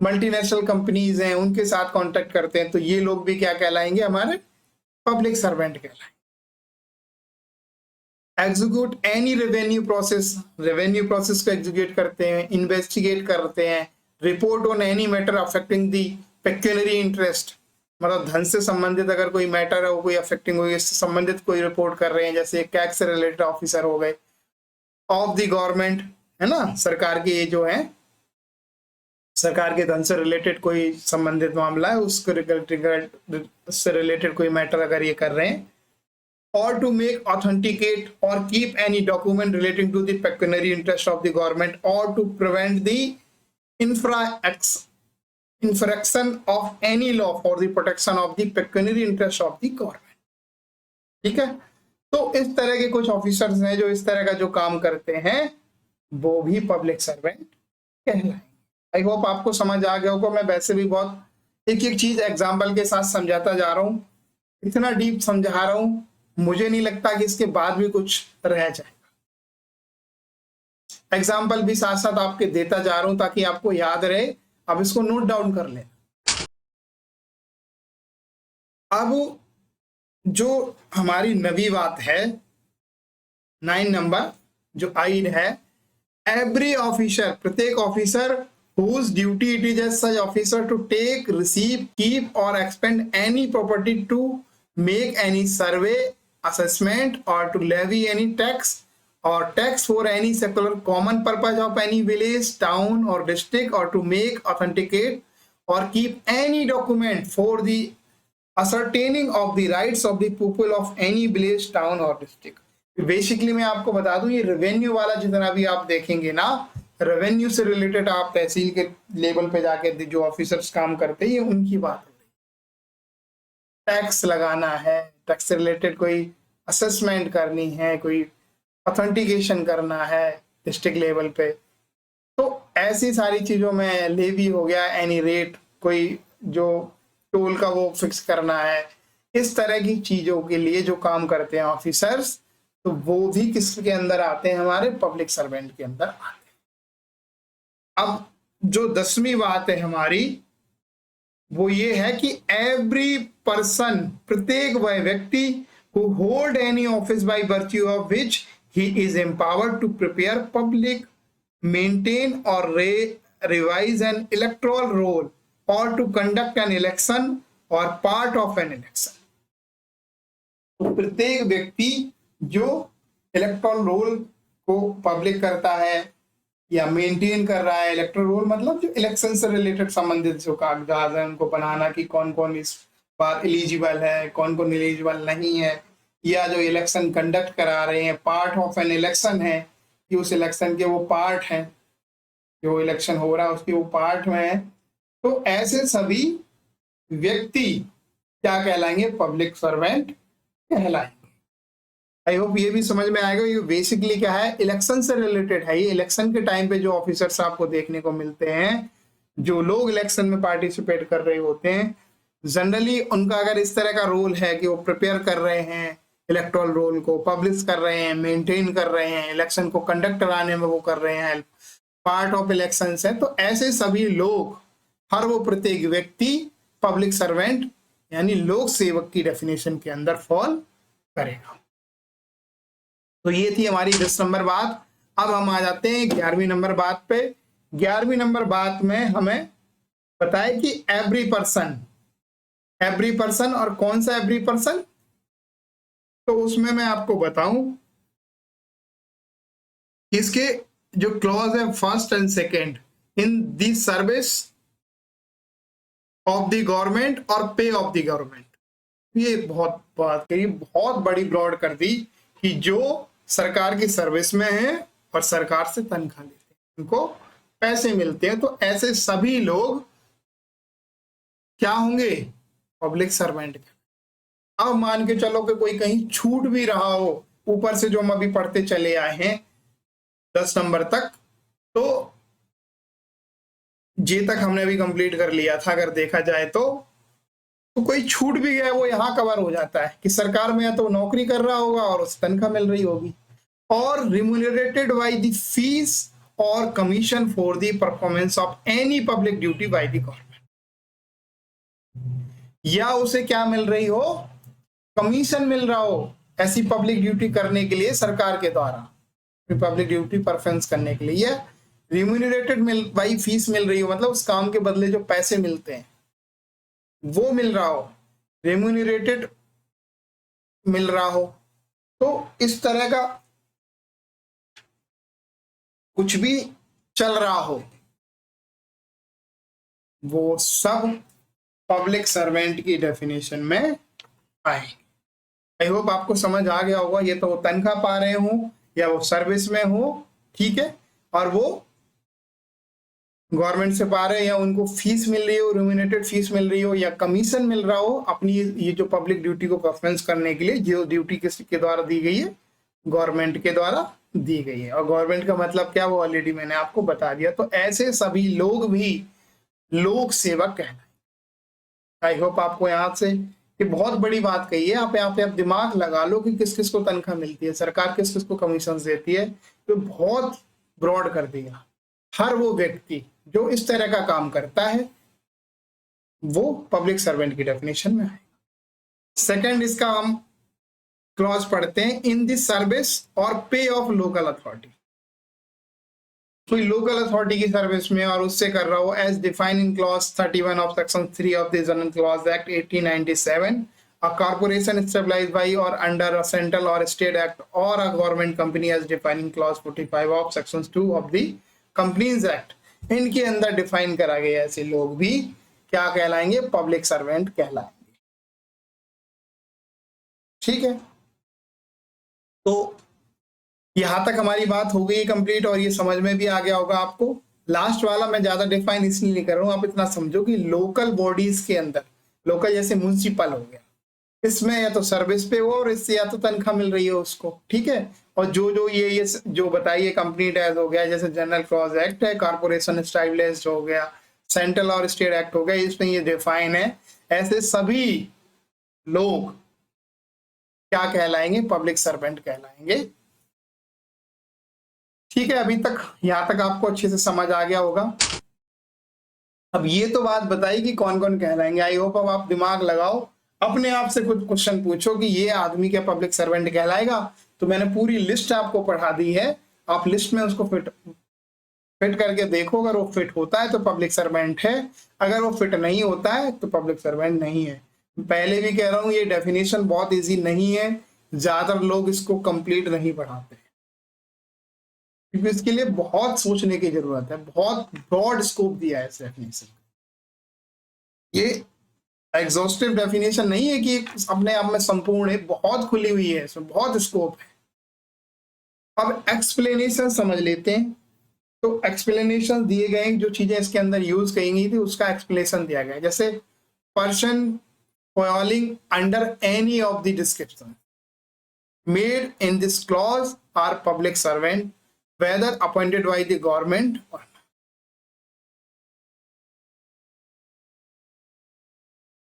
मल्टीनेशनल कंपनीज हैं उनके साथ कांटेक्ट करते हैं, तो ये लोग भी क्या कहलाएंगे? हमारे पब्लिक सर्वेंट कहलाएंगे। Execute any revenue process, revenue process को एग्जीक्यूट करते हैं, इन्वेस्टिगेट करते हैं, report on any matter affecting the pecuniary interest, मतलब धन से संबंधित अगर कोई मैटर है, वो कोई अफेक्टिंग हुई, इससे संबंधित कोई रिपोर्ट कर रहे हैं, जैसे टैक्स से रिलेटेड ऑफिसर हो गए, ऑफ द गवर्नमेंट, है ना, सरकार के ये जो है, सरकार के धन से रिलेटेड कोई संबंधित मामला है, उससे रिलेटेड कोई मैटर अगर ये कर रहे हैं, और टू मेक ऑथेंटिकेट और keep any document relating to the pecuniary interest of the government, और to prevent the infraction of any law for the protection of the pecuniary interest of the government। ठीक है, तो इस तरह के कुछ officers हैं जो इस तरह का जो काम करते हैं, वो भी पब्लिक सर्वेंट कहलाएंगे। आई होप आपको समझ आ गया होगा। मैं वैसे भी बहुत एक एक चीज एग्जाम्पल के साथ समझाता जा रहा हूँ, इतना डीप समझा रहा हूँ, मुझे नहीं लगता कि इसके बाद भी कुछ रह जाएगा। एग्जाम्पल भी साथ साथ आपके देता जा रहा हूं ताकि आपको याद रहे, अब इसको नोट डाउन कर लें। अब जो हमारी नवी बात है 9 नंबर जो आई है, एवरी ऑफिसर, प्रत्येक officer whose duty it is as such officer to take, receive, keep or expend any property, to make any survey, assessment or to levy any tax or tax for any secular common purpose of any village, town or district, or to make, authenticate or keep any document for the ascertaining of the rights of the people of any village, town or district। Basically मैं आपको बता दूं, ये revenue वाला जितना भी आप देखेंगे ना, रेवेन्यू से रिलेटेड आप तहसील के लेवल पे जाके जो ऑफिसर्स काम करते हैं, ये उनकी बात हो रही है। टैक्स लगाना है, टैक्स से रिलेटेड कोई असेसमेंट करनी है, कोई ऑथेंटिकेशन करना है डिस्ट्रिक्ट लेवल पे, तो ऐसी सारी चीजों में लेवी हो गया, एनी रेट, कोई जो टोल का वो फिक्स करना है, इस तरह की चीजों के लिए जो काम करते हैं ऑफिसर्स, तो वो भी किसके अंदर आते हैं? हमारे पब्लिक सर्वेंट के अंदर आते हैं। अब जो 10वीं बात है हमारी, वो ये है कि एवरी पर्सन, प्रत्येक वह व्यक्ति, who hold any office by virtue of which he is empowered to prepare public, maintain or revise an electoral roll or to conduct an election or part of an election। तो प्रत्येक व्यक्ति जो electoral roll को public करता है या maintain कर रहा है, इलेक्टोरल रोल मतलब जो इलेक्शन से रिलेटेड संबंधित जो कागजात है उनको बनाना, कि कौन कौन इस बार एलिजिबल है, कौन कौन एलिजिबल नहीं है, या जो इलेक्शन कंडक्ट करा रहे हैं, पार्ट ऑफ एन इलेक्शन है कि उस इलेक्शन के वो पार्ट हैं, जो इलेक्शन हो रहा है उसके वो पार्ट में है। तो ऐसे सभी व्यक्ति क्या कहलाएंगे? पब्लिक सर्वेंट कहलाएंगे। आई होप ये भी समझ में आएगा। ये बेसिकली क्या है? इलेक्शन से रिलेटेड है। ये इलेक्शन के टाइम पे जो ऑफिसर्स आपको देखने को मिलते हैं, जो लोग इलेक्शन में पार्टिसिपेट कर रहे होते हैं, जनरली उनका अगर इस तरह का रोल है कि वो प्रिपेयर कर रहे हैं इलेक्टोरल रोल को, पब्लिश कर रहे हैं, मेंटेन कर रहे हैं, इलेक्शन को कंडक्ट कराने में वो कर रहे हैं, पार्ट ऑफ इलेक्शन है, तो ऐसे सभी लोग, हर वो प्रत्येक व्यक्ति पब्लिक सर्वेंट यानी लोक सेवक की डेफिनेशन के अंदर फॉल करेगा। तो ये थी हमारी 10 नंबर बात। अब हम आ जाते हैं 11वीं नंबर बात पे। 11वीं नंबर बात में हमें बताए कि एवरी पर्सन, एवरी पर्सन, और कौन सा एवरी पर्सन? तो उसमें मैं आपको बताऊं, इसके जो क्लॉज है first and second, in the service of the government और पे ऑफ द गवर्नमेंट। ये बहुत बात कही, बहुत बड़ी ब्रॉड कर दी कि जो सरकार की सर्विस में है और सरकार से तनख्वाह लेते हैं, उनको पैसे मिलते हैं, तो ऐसे सभी लोग क्या होंगे? Public servant. अब मान के चलो कि कोई कहीं छूट भी रहा हो, ऊपर से जो हम अभी पढ़ते चले आए हैं 10 नंबर तक, तो जे तक हमने अभी कंप्लीट कर लिया था, अगर देखा जाए तो कोई छूट भी गया वो यहाँ कवर हो जाता है कि सरकार में या तो नौकरी कर रहा होगा और उसे तनख्वाह मिल रही होगी, और रिम्यूनरेटेड बाय द फीस और commission for the performance of any public duty bye the government, या उसे क्या मिल रही हो? कमीशन मिल रहा हो ऐसी पब्लिक ड्यूटी करने के लिए सरकार के द्वारा, पब्लिक ड्यूटी परफॉर्मेंस करने के लिए, या रिम्यूनरेटेड बाई फीस मिल रही हो, मतलब उस काम के बदले जो पैसे मिलते हैं वो मिल रहा हो, रेम्यूनरेटेड मिल रहा हो, तो इस तरह का कुछ भी चल रहा हो, वो सब पब्लिक सर्वेंट की डेफिनेशन में आए। आई होप आपको समझ आ गया होगा। ये तो वो तनख्वाह पा रहे हो या वो सर्विस में हो, ठीक है, और वो गवर्नमेंट से पा रहे हैं या उनको फीस मिल रही हो, रिम्यूनरेटेड फीस मिल रही हो या कमीशन मिल रहा हो अपनी ये जो पब्लिक ड्यूटी को परफॉर्मेंस करने के लिए, जो ड्यूटी किसके द्वारा दी गई है? गवर्नमेंट के द्वारा दी गई है। और गवर्नमेंट का मतलब क्या, वो ऑलरेडी मैंने आपको बता दिया। तो ऐसे सभी लोग भी लोक सेवक कहलाए। आई होप आपको यहाँ से ये बहुत बड़ी बात कही है। आप यहाँ पे आप दिमाग लगा लो कि किस किस को तनख्वाह मिलती है, सरकार किस किस को कमीशन देती है, तो बहुत ब्रॉड कर दिया। हर वो व्यक्ति जो इस तरह का काम करता है वो पब्लिक सर्वेंट की डेफिनेशन में है। सेकंड, इसका हम क्लॉज पढ़ते हैं, इन द सर्विस और पे ऑफ लोकल अथॉरिटी। कोई लोकल अथॉरिटी की सर्विस में और उससे कर रहा हो, as defined in clause 31 of section 3 of the general clause act 1897, a corporation established by or under a central or state act or a government company as defined in clause 45 of sections 2 of the companies act, इनके अंदर define करा गया ऐसे लोग भी क्या कहलाएंगे? Public servant कहलाएंगे। ठीक है, तो यहां तक हमारी बात हो गई कंप्लीट और ये समझ में भी आ गया होगा आपको। लास्ट वाला मैं ज्यादा डिफाइन इसलिए नहीं कर रहा हूं, आप इतना समझो कि लोकल बॉडीज के अंदर, लोकल जैसे म्युनिसिपल हो गया, इसमें या तो सर्विस पे हो और इससे या तो तनख्वाह मिल रही है उसको, ठीक है। और जो ये जो बताइए कंपनी टैक्स हो गया, जैसे जनरल क्लॉज एक्ट है, कॉर्पोरेशन एस्टैब्लिश्ड हो गया, सेंट्रल और स्टेट एक्ट हो गया, इसमें ये डिफाइन है, ऐसे सभी लोग क्या कहलाएंगे? पब्लिक सर्वेंट कहलाएंगे। ठीक है, अभी तक यहां तक आपको अच्छे से समझ आ गया होगा। अब ये तो बात बताई कि कौन कौन कहलाएंगे। आई होप अब आप दिमाग लगाओ, अपने आप से कुछ क्वेश्चन पूछो कि ये आदमी क्या पब्लिक सर्वेंट कहलाएगा। तो मैंने पूरी लिस्ट आपको पढ़ा दी है, आप लिस्ट में उसको फिट करके देखो। अगर वो फिट होता है तो पब्लिक सर्वेंट है, अगर वो फिट नहीं होता है तो पब्लिक सर्वेंट नहीं है। पहले भी कह रहा हूं, ये डेफिनेशन बहुत इजी नहीं है, ज्यादातर लोग इसको कंप्लीट नहीं पढ़ाते क्योंकि इसके लिए बहुत सोचने की जरूरत है, बहुत ब्रॉड स्कोप दिया है इस डेफिनेशन। ये एग्जॉस्टिव डेफिनेशन नहीं है कि अपने आप में संपूर्ण है, बहुत खुली हुई है, इसमें बहुत स्कोप है। अब एक्सप्लेनेशन समझ लेते हैं। तो एक्सप्लेनेशन दिए गए, जो चीजें इसके अंदर यूज की गई थी उसका एक्सप्लेनेशन दिया गया, जैसे person falling under any of the description made in this clause are public servant whether appointed by the government.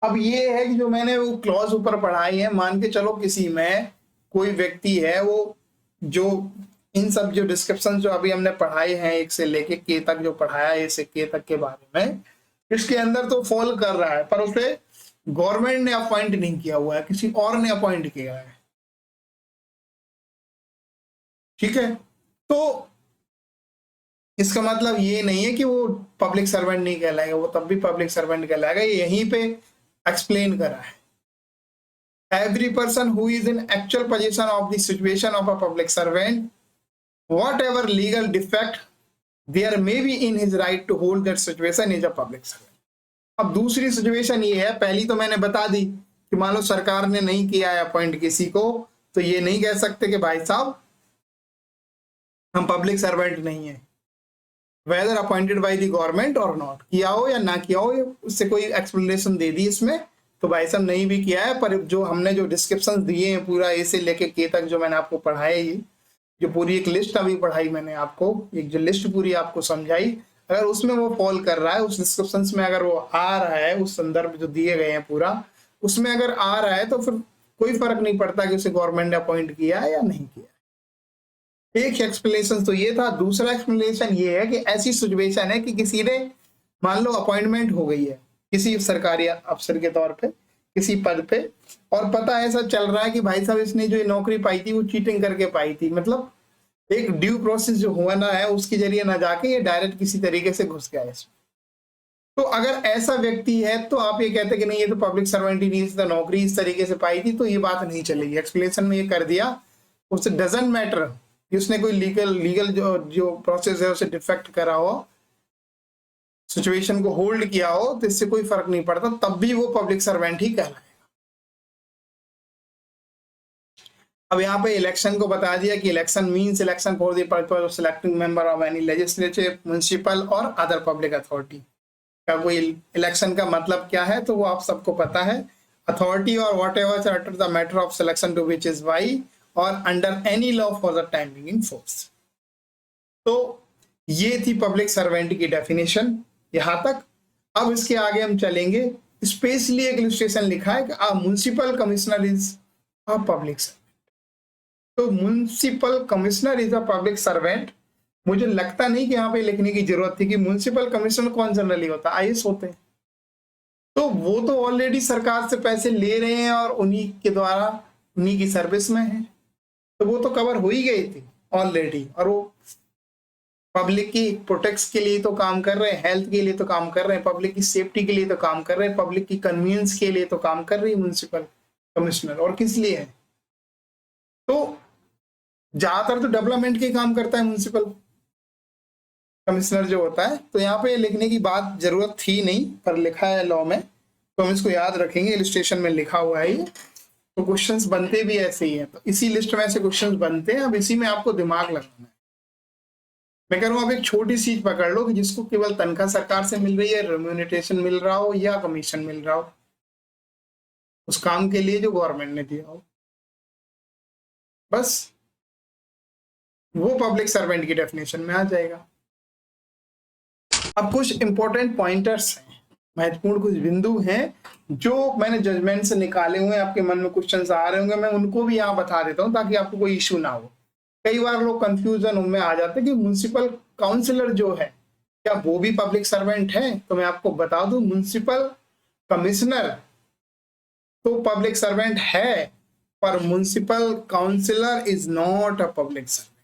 अब ये है कि जो मैंने वो क्लॉज ऊपर पढ़ाई है, मान के चलो किसी में कोई व्यक्ति है, वो जो इन सब जो डिस्क्रिप्शन जो अभी हमने पढ़ाए हैं, 1 से लेके के तक जो पढ़ाया है, से के तक के बारे में, इसके अंदर तो फॉल कर रहा है, पर उसे गवर्नमेंट ने अपॉइंट नहीं किया हुआ है, किसी और ने अपॉइंट किया है। ठीक है, तो इसका मतलब ये नहीं है कि वो पब्लिक सर्वेंट नहीं कहलाएगा, वो तब भी पब्लिक सर्वेंट कहलाएगा। ये यहीं पे एक्सप्लेन करा है, every person who is in actual position of the situation of a public servant, whatever legal defect there may be in his right to hold that situation is a public servant। अब दूसरी situation ये है, पहली तो मैंने बता दी कि मान लो सरकार ने नहीं किया है अपॉइंट किसी को, तो ये नहीं कह सकते कि भाई साहब हम पब्लिक सर्वेंट नहीं है, whether appointed by the government और नॉट, किया हो या ना किया हो, उससे कोई एक्सप्लेनेशन दे दी इसमें, तो भाई साहब नहीं भी किया है, पर जो हमने जो डिस्क्रिप्शन दिए हैं पूरा ए से लेके के तक जो मैंने आपको पढ़ाया, ये जो पूरी एक लिस्ट अभी पढ़ाई मैंने आपको, एक जो लिस्ट पूरी आपको समझाई, अगर उसमें वो फॉल कर रहा है, उस डिस्क्रिप्शन में अगर वो आ रहा है, उस संदर्भ जो दिए गए हैं पूरा उसमें अगर आ रहा है, तो फिर कोई फर्क नहीं पड़ता कि उसे गवर्नमेंट ने अपॉइंट किया है या नहीं किया। एक एक्सप्लेनेशन तो ये था। दूसरा एक्सप्लेनेशन ये है कि ऐसी सिचुएशन है कि किसी ने मान लो अपॉइंटमेंट हो गई है किसी सरकारी अफसर के तौर पे किसी पद पे, और पता ऐसा चल रहा है कि भाई साहब इसने जो नौकरी पाई थी वो चीटिंग करके पाई थी, मतलब एक ड्यू प्रोसेस जो हुआ ना है उसके जरिए ना जाके ये डायरेक्ट किसी तरीके से घुस गया इसमें। तो अगर ऐसा व्यक्ति है तो आप ये कहते कि नहीं ये तो पब्लिक सर्वेंट ही नहीं, तो नौकरी इस तरीके से पाई थी, तो ये बात नहीं चलेगी। एक्सप्लेनेशन में ये कर दिया, उससे डजंट मैटर कि उसने कोई लीगल जो प्रोसेस है उसे डिफेक्ट करा हो, सिचुएशन को होल्ड किया हो, तो इससे कोई फर्क नहीं पड़ता, तब भी वो पब्लिक सर्वेंट ही कहलाएगा। अब यहाँ पे इलेक्शन को बता दिया कि election means election for the purpose of selecting member of any legislative, municipal और अदर पब्लिक अथॉरिटी। का कोई इलेक्शन का मतलब क्या है तो वो आप सबको पता है, अथॉरिटी और whatever other the matter of selection to which is by और under any law for the time being in force. तो ये थी पब्लिक सर्वेंट की डेफिनेशन यहां तक। अब इसके आगे हम चलेंगे, स्पेशली एक इलस्ट्रेशन लिखा है कि a municipal commissioner is a public servant. तो municipal commissioner is a public servant, मुझे लगता नहीं कि यहाँ पे लिखने की जरूरत थी कि म्युनिसिपल कमिश्नर कौन जनरली होता है, आईएएस होते हैं। तो वो तो ऑलरेडी सरकार से पैसे ले रहे हैं और उन्हीं के द्वारा उन्हीं की सर्विस में है, तो वो तो कवर हो ही गई थी ऑलरेडी, और वो पब्लिक की प्रोटेक्ट के लिए तो काम कर रहे हैं, हेल्थ के लिए तो काम कर रहे हैं, पब्लिक की सेफ्टी के लिए तो काम कर रहे हैं, पब्लिक की कन्वीनियंस के लिए तो काम कर रही है म्युनिसिपल कमिश्नर, और किस लिए है, तो ज्यादातर तो डेवलपमेंट के काम करता है म्युनिसिपल कमिश्नर जो होता है। तो यहाँ पे लिखने की बात जरूरत थी नहीं, पर लिखा है लॉ में, तो हम इसको याद रखेंगे, इलस्ट्रेशन में लिखा हुआ है ये। तो क्वेश्चंस बनते भी ऐसे ही हैं, तो इसी लिस्ट में ऐसे क्वेश्चंस बनते हैं। अब इसी में आपको दिमाग लगाना है। मैं कह रहा हूँ आप एक छोटी चीज पकड़ लो कि जिसको केवल तनख्वाह सरकार से मिल रही है, रेम्यूनरेशन मिल रहा हो या कमीशन मिल रहा हो उस काम के लिए जो गवर्नमेंट ने दिया हो, बस वो पब्लिक सर्वेंट की डेफिनेशन में आ जाएगा। अब कुछ इंपॉर्टेंट पॉइंटर्स हैं, महत्वपूर्ण कुछ बिंदु हैं जो मैंने जजमेंट से निकाले हुए हैं, आपके मन में क्वेश्चंस आ रहे होंगे, मैं उनको भी यहाँ बता देता हूँ ताकि आपको कोई इश्यू ना हो। कई बार लोग कंफ्यूजन उनमें आ जाते हैं कि म्युनिसिपल काउंसिलर जो है क्या वो भी पब्लिक सर्वेंट है, तो मैं आपको बता दूं म्युनिसिपल कमिश्नर तो पब्लिक सर्वेंट है, पर municipal councillor is not a public servant.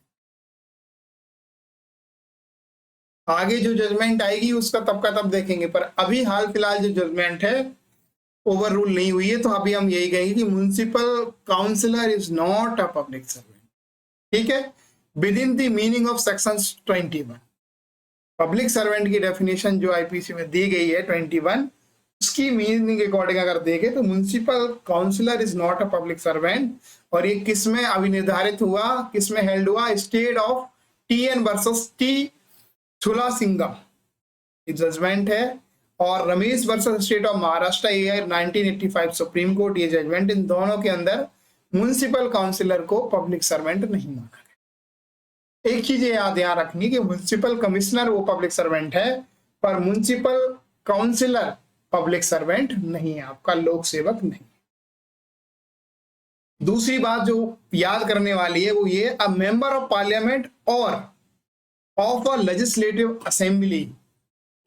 आगे जो जजमेंट आएगी उसका तब का तब देखेंगे, पर अभी हाल फिलहाल जो जजमेंट है ओवर रूल नहीं हुई है, तो अभी हम यही कहेंगे कि municipal councillor is not a public servant. ठीक है, within the meaning of section 21 public servant की डेफिनेशन जो आईपीसी में दी गई है 21, उसकी मीनिंग के अकॉर्डिंग अगर देखें तो municipal councillor is not a public servant, और ये किस में अभी निर्धारित हुआ, किस में हेल्ड हुआ, state of TN versus T Thulasingam judgement है, और Ramesh versus state of Maharashtra ये 1985 सुप्रीम कोर्ट ये जजमेंट, इन दोनों के अंदर म्युनिसिपल काउंसिलर को पब्लिक सर्वेंट नहीं माना गया। एक चीज याद यहाँ रखनी कि म्युनिसिपल कमिश्नर वो पब्लिक सर्वेंट है, पर म्युनिसिपल काउंसिलर पब्लिक सर्वेंट नहीं है, आपका लोक सेवक नहीं। दूसरी बात जो याद करने वाली है वो ये, अ मेंबर ऑफ पार्लियामेंट और of a legislative assembly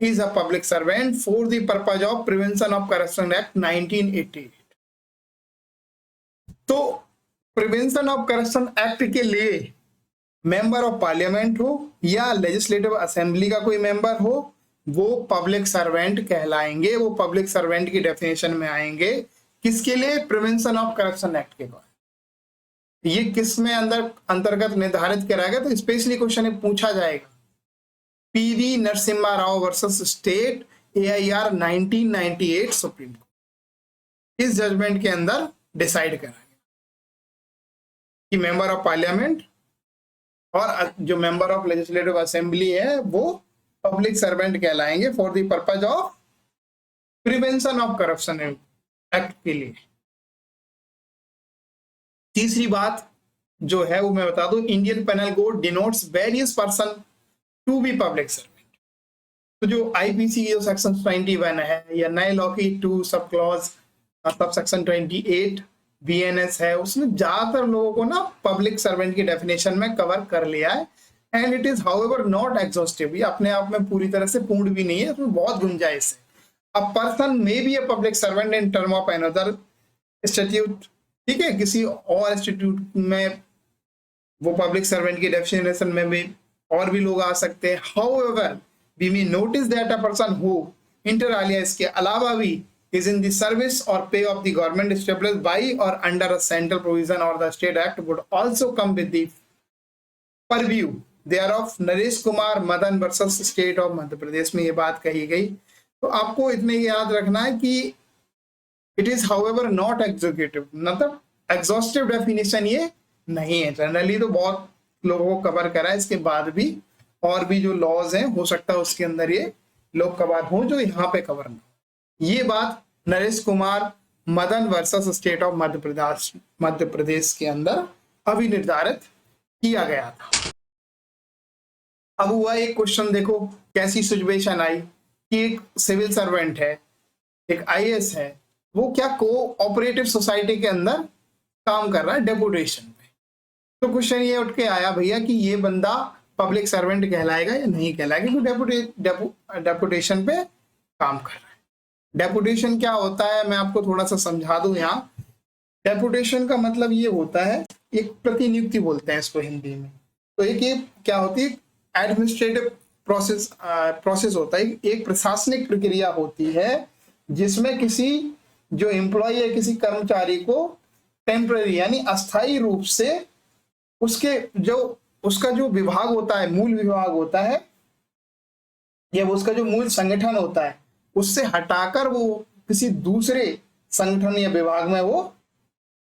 is a public servant for the purpose of Prevention of Corruption Act 1988। तो प्रिवेंशन ऑफ करप्शन एक्ट के लिए मेंबर ऑफ पार्लियामेंट हो या लेजिस्लेटिव असेंबली का कोई मेंबर हो, वो पब्लिक सर्वेंट कहलाएंगे, वो पब्लिक सर्वेंट की डेफिनेशन में आएंगे। किसके लिए? प्रिवेंशन ऑफ करप्शन एक्ट के द्वारा। ये किस में अंतर्गत निर्धारित किया गया, तो स्पेशली क्वेश्चन पूछा जाएगा, PV Narasimha Rao versus state AIR 1998 supreme court इस जजमेंट के अंदर डिसाइड करा गया कि मेंबर ऑफ पार्लियामेंट और जो मेंबर ऑफ लेजिस्लेटिव असेंबली है वो पब्लिक सर्वेंट कहलाएंगे for the purpose of prevention of corruption act के लिए। तीसरी बात जो है वो मैं बता दूं, Indian penal code denotes various person to be public servant. तो जो आईपीसी जो सेक्शन 21 है या नए लॉ की 2 sub clause sub section 28 BNS है, उसने ज्यादातर लोगों को ना पब्लिक सर्वेंट की डेफिनेशन में कवर कर लिया है। And it is however not exhaustive, ये अपने आप में पूरी तरह से पूर्ण भी नहीं है, उसमें बहुत गुंजाइश है। A person may be a public servant in term of another institute, ठीक है, किसी और इंस्टीट्यूट में वो पब्लिक सर्वेंट की डेफिनेशन में भी और भी लोग आ सकते हैं। However we may notice that a person who inter alia इसके अलावा भी is in the service or pay of the government established by or under a central provision or the state act would also come with the purview thereof। Naresh Kumar Madan versus state of Madhya Pradesh में ये बात कही गई। तो आपको इतने याद रखना है कि it is however not executive, मतलब एग्जॉस्टिव डेफिनेशन ये नहीं है। जनरली तो बहुत लोगों को कवर करा है, इसके बाद भी और भी जो लॉज हैं हो सकता है उसके अंदर ये लोग कवर हो जो यहाँ पे कवर ना। ये बात Naresh Kumar Madan versus state of Madhya Pradesh के अंदर अभी निर्धारित किया गया था। अब हुआ एक क्वेश्चन, देखो कैसी सिचुएशन आई कि एक सिविल सर्वेंट है, एक आईएएस है, वो क्या कोऑपरेटिव सोसाइटी के अंदर काम कर रहा है डेपुटेशन पे। तो क्वेश्चन ये उठ के आया भैया कि ये बंदा पब्लिक सर्वेंट कहलाएगा या नहीं कहलाएगा, क्योंकि डेपुटेशन पे काम कर रहा है। डेपुटेशन क्या होता है मैं आपको थोड़ा सा समझा दूं। यहाँ डेपुटेशन का मतलब ये होता है, एक प्रतिनियुक्ति बोलते हैं इसको हिंदी में। तो एक ये क्या होती है, एडमिनिस्ट्रेटिव प्रोसेस होता है, एक प्रशासनिक प्रक्रिया होती है जिसमें किसी जो एम्प्लॉय है, किसी कर्मचारी को टेम्पररी यानी अस्थायी रूप से उसका जो विभाग होता है, मूल विभाग होता है या उसका जो मूल संगठन होता है, उससे हटाकर वो किसी दूसरे संगठन या विभाग में वो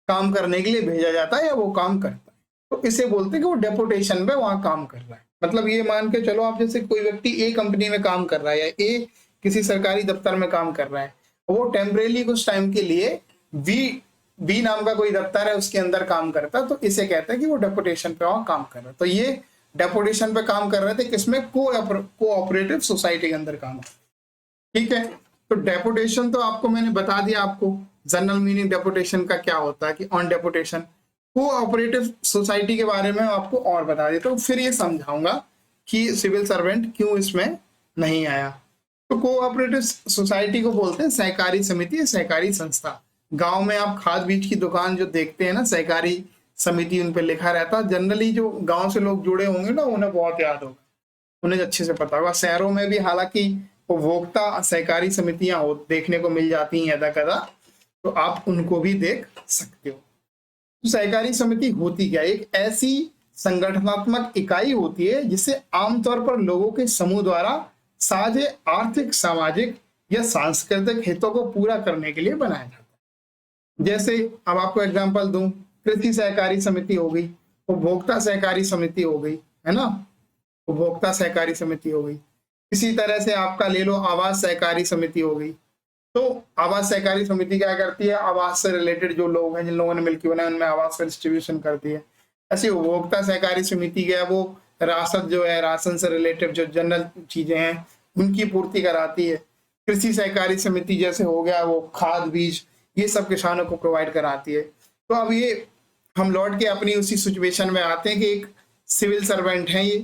काम करने के लिए भेजा जाता है या वो काम करता है। तो इसे बोलते हैं कि वो डेपुटेशन पे वहां काम कर रहा है। मतलब ये मान के चलो, आप जैसे कोई व्यक्ति ए कंपनी में काम कर रहा है या ए किसी सरकारी दफ्तर में काम कर रहा है, वो टेम्परेली कुछ टाइम के लिए बी नाम का कोई दफ्तर है उसके अंदर काम करता है, तो इसे कहते हैं कि वो डेपुटेशन पे वहां काम कर रहा है। तो ये डेपुटेशन पे काम कर रहे थे किसमें, कोऑपरेटिव सोसाइटी के अंदर काम, ठीक है। तो डेपुटेशन तो आपको मैंने बता दिया, आपको जनरल मीनिंग डेपुटेशन का क्या होता है कि ऑन डेपुटेशन। कोऑपरेटिव सोसाइटी के बारे में आपको और बता देता हूँ, फिर ये समझाऊंगा कि सिविल सर्वेंट क्यों इसमें नहीं आया। तो कोऑपरेटिव सोसाइटी को बोलते हैं सहकारी समिति, सहकारी संस्था। गांव में आप खाद बीज की दुकान जो देखते हैं ना, सहकारी समिति उन पे लिखा रहता है। जनरली जो गांव से लोग जुड़े होंगे ना, उन्हें बहुत याद होगा, उन्हें अच्छे से पता होगा। शहरों में भी हालांकि उपभोक्ता सहकारी समितियां देखने को मिल जाती हैं यदा कदा, तो आप उनको भी देख सकते हो। तो सहकारी समिति होती क्या, एक ऐसी संगठनात्मक इकाई होती है जिसे आमतौर पर लोगों के समूह द्वारा साझे आर्थिक, सामाजिक या सांस्कृतिक हितों को पूरा करने के लिए बनाया जाता है। जैसे अब आपको एग्जांपल दूं, कृषि सहकारी समिति हो गई, उपभोक्ता सहकारी समिति हो गई, है ना, उपभोक्ता सहकारी समिति हो गई। इसी तरह से आपका ले लो आवास सहकारी समिति हो गई। तो आवास सहकारी समिति क्या करती है, आवास से रिलेटेड जो लोग हैं, जिन लोगों ने मिलकर बनाया, उनमें आवास का डिस्ट्रीब्यूशन करती है। ऐसी उपभोक्ता सहकारी समिति क्या है, वो राशन जो है, राशन से रिलेटेड जो जनरल चीजें हैं उनकी पूर्ति कराती है। कृषि सहकारी समिति जैसे हो गया, वो खाद बीज ये सब किसानों को प्रोवाइड कराती है। तो अब ये हम लौट के अपनी उसी सिचुएशन में आते हैं कि एक सिविल सर्वेंट है, ये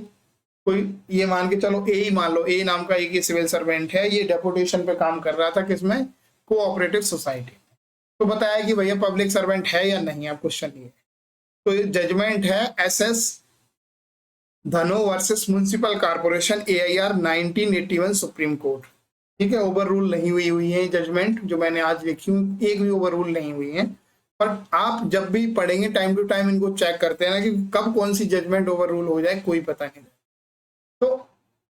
कोई, ये मान के चलो ए ही मान लो, ए नाम का एक सिविल सर्वेंट है, ये डेपुटेशन पे काम कर रहा था किसमें, कोऑपरेटिव सोसाइटी। तो बताया कि भैया पब्लिक सर्वेंट है या नहीं, आप क्वेश्चन ये। तो ये जजमेंट है एसएस धनो versus municipal corporation AIR 1981 supreme court, ठीक है। ओवर रूल नहीं हुई है जजमेंट, जो मैंने आज लिखी हूँ एक भी ओवर रूल नहीं हुई है। पर आप जब भी पढ़ेंगे टाइम टू टाइम इनको चेक करते हैं ना कि कब कौन सी जजमेंट ओवर रूल हो जाए, कोई पता नहीं। तो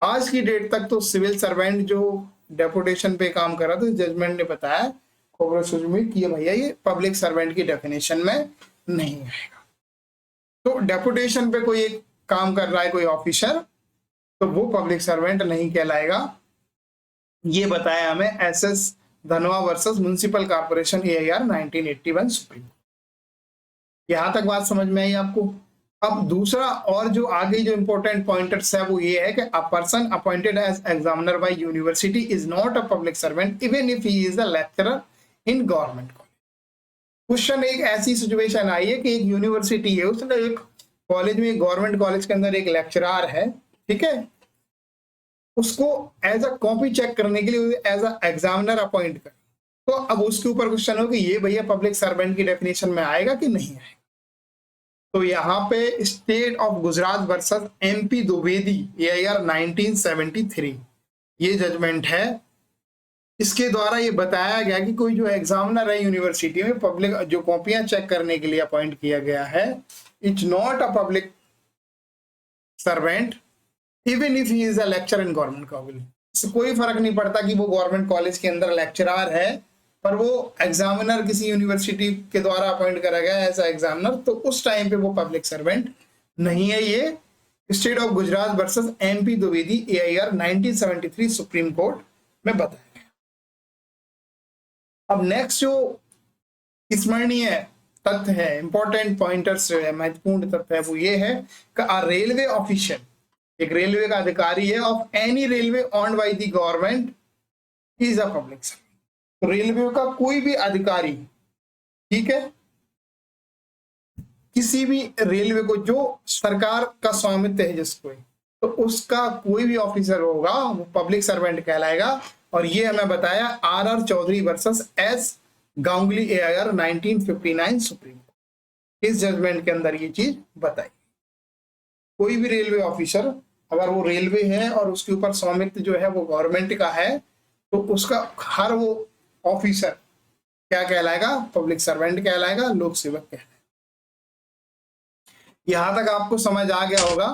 आज की डेट तक तो सिविल सर्वेंट जो डेपुटेशन पे काम कर रहा था, जजमेंट ने बताया कि भैया ये पब्लिक सर्वेंट की डेफिनेशन में नहीं आएगा। तो डेपुटेशन पे कोई एक काम कर रहा है कोई ऑफिसर, तो वो पब्लिक सर्वेंट नहीं कहलाएगा। ये बताया हमें एसएस धनवा versus municipal corporation AIR 1981 supreme. यहां तक बात समझ में आई आपको। अब दूसरा और जो आगे जो इंपॉर्टेंट पॉइंटर्स है वो ये है कि a person appointed as examiner by university is not a public servant even if he is a lecturer in government college. Question एक ऐसी सिचुएशन आई है कि एक यूनिवर्सिटी है, उसने एक कॉलेज में, गवर्नमेंट कॉलेज के अंदर एक लेक्चरर है, ठीक है, उसको एज अ कॉपी चेक करने के लिए एज अ एग्जामिनर अपॉइंट कर। तो अब उसके ऊपर क्वेश्चन हो कि ये भैया पब्लिक सर्वेंट की डेफिनेशन में आएगा कि नहीं आएगा। तो यहाँ पे state of Gujarat versus MP Dwivedi AIR 1973 ये जजमेंट है। इसके द्वारा ये बताया गया कि कोई जो एग्जामिनर है यूनिवर्सिटी में, पब्लिक जो कॉपियां चेक करने के लिए अपॉइंट किया गया है, it's not a public servant even if he is a lecture in government college. इससे कोई फर्क नहीं पड़ता कि वो गवर्नमेंट कॉलेज के अंदर लेक्चरर है, पर वो एग्जामिनर किसी यूनिवर्सिटी के द्वारा अपॉइंट करा गया ऐसा एग्जामिनर, तो उस टाइम पे वो पब्लिक सर्वेंट नहीं है। ये state of Gujarat versus MP Dwivedi AIR 1973 supreme court में बताया गया। अब नेक्स्ट जो स्मरणीय तथ्य है, इंपॉर्टेंट पॉइंटर्स जो है, महत्वपूर्ण तथ्य है, वो ये है कि अ रेलवे ऑफिशियल, एक रेलवे का अधिकारी है, of any railway owned bye the government is a public servant. तो रेलवे का कोई भी अधिकारी, ठीक है, किसी भी रेलवे को जो सरकार का स्वामित्व है जिसको, तो उसका कोई भी ऑफिसर होगा वो पब्लिक सर्वेंट कहलाएगा। और ये हमें बताया R Chaudhary versus S Ganguly AIR 1959 supreme court. इस जजमेंट के अंदर ये चीज बताई, कोई भी रेलवे ऑफिसर अगर वो रेलवे है और उसके ऊपर स्वामित्व जो है वो गवर्नमेंट का है, तो उसका हर वो ऑफिसर क्या कहलाएगा, पब्लिक सर्वेंट कहलाएगा, लोक सेवक कहलाएगा। यहां तक आपको समझ आ गया होगा।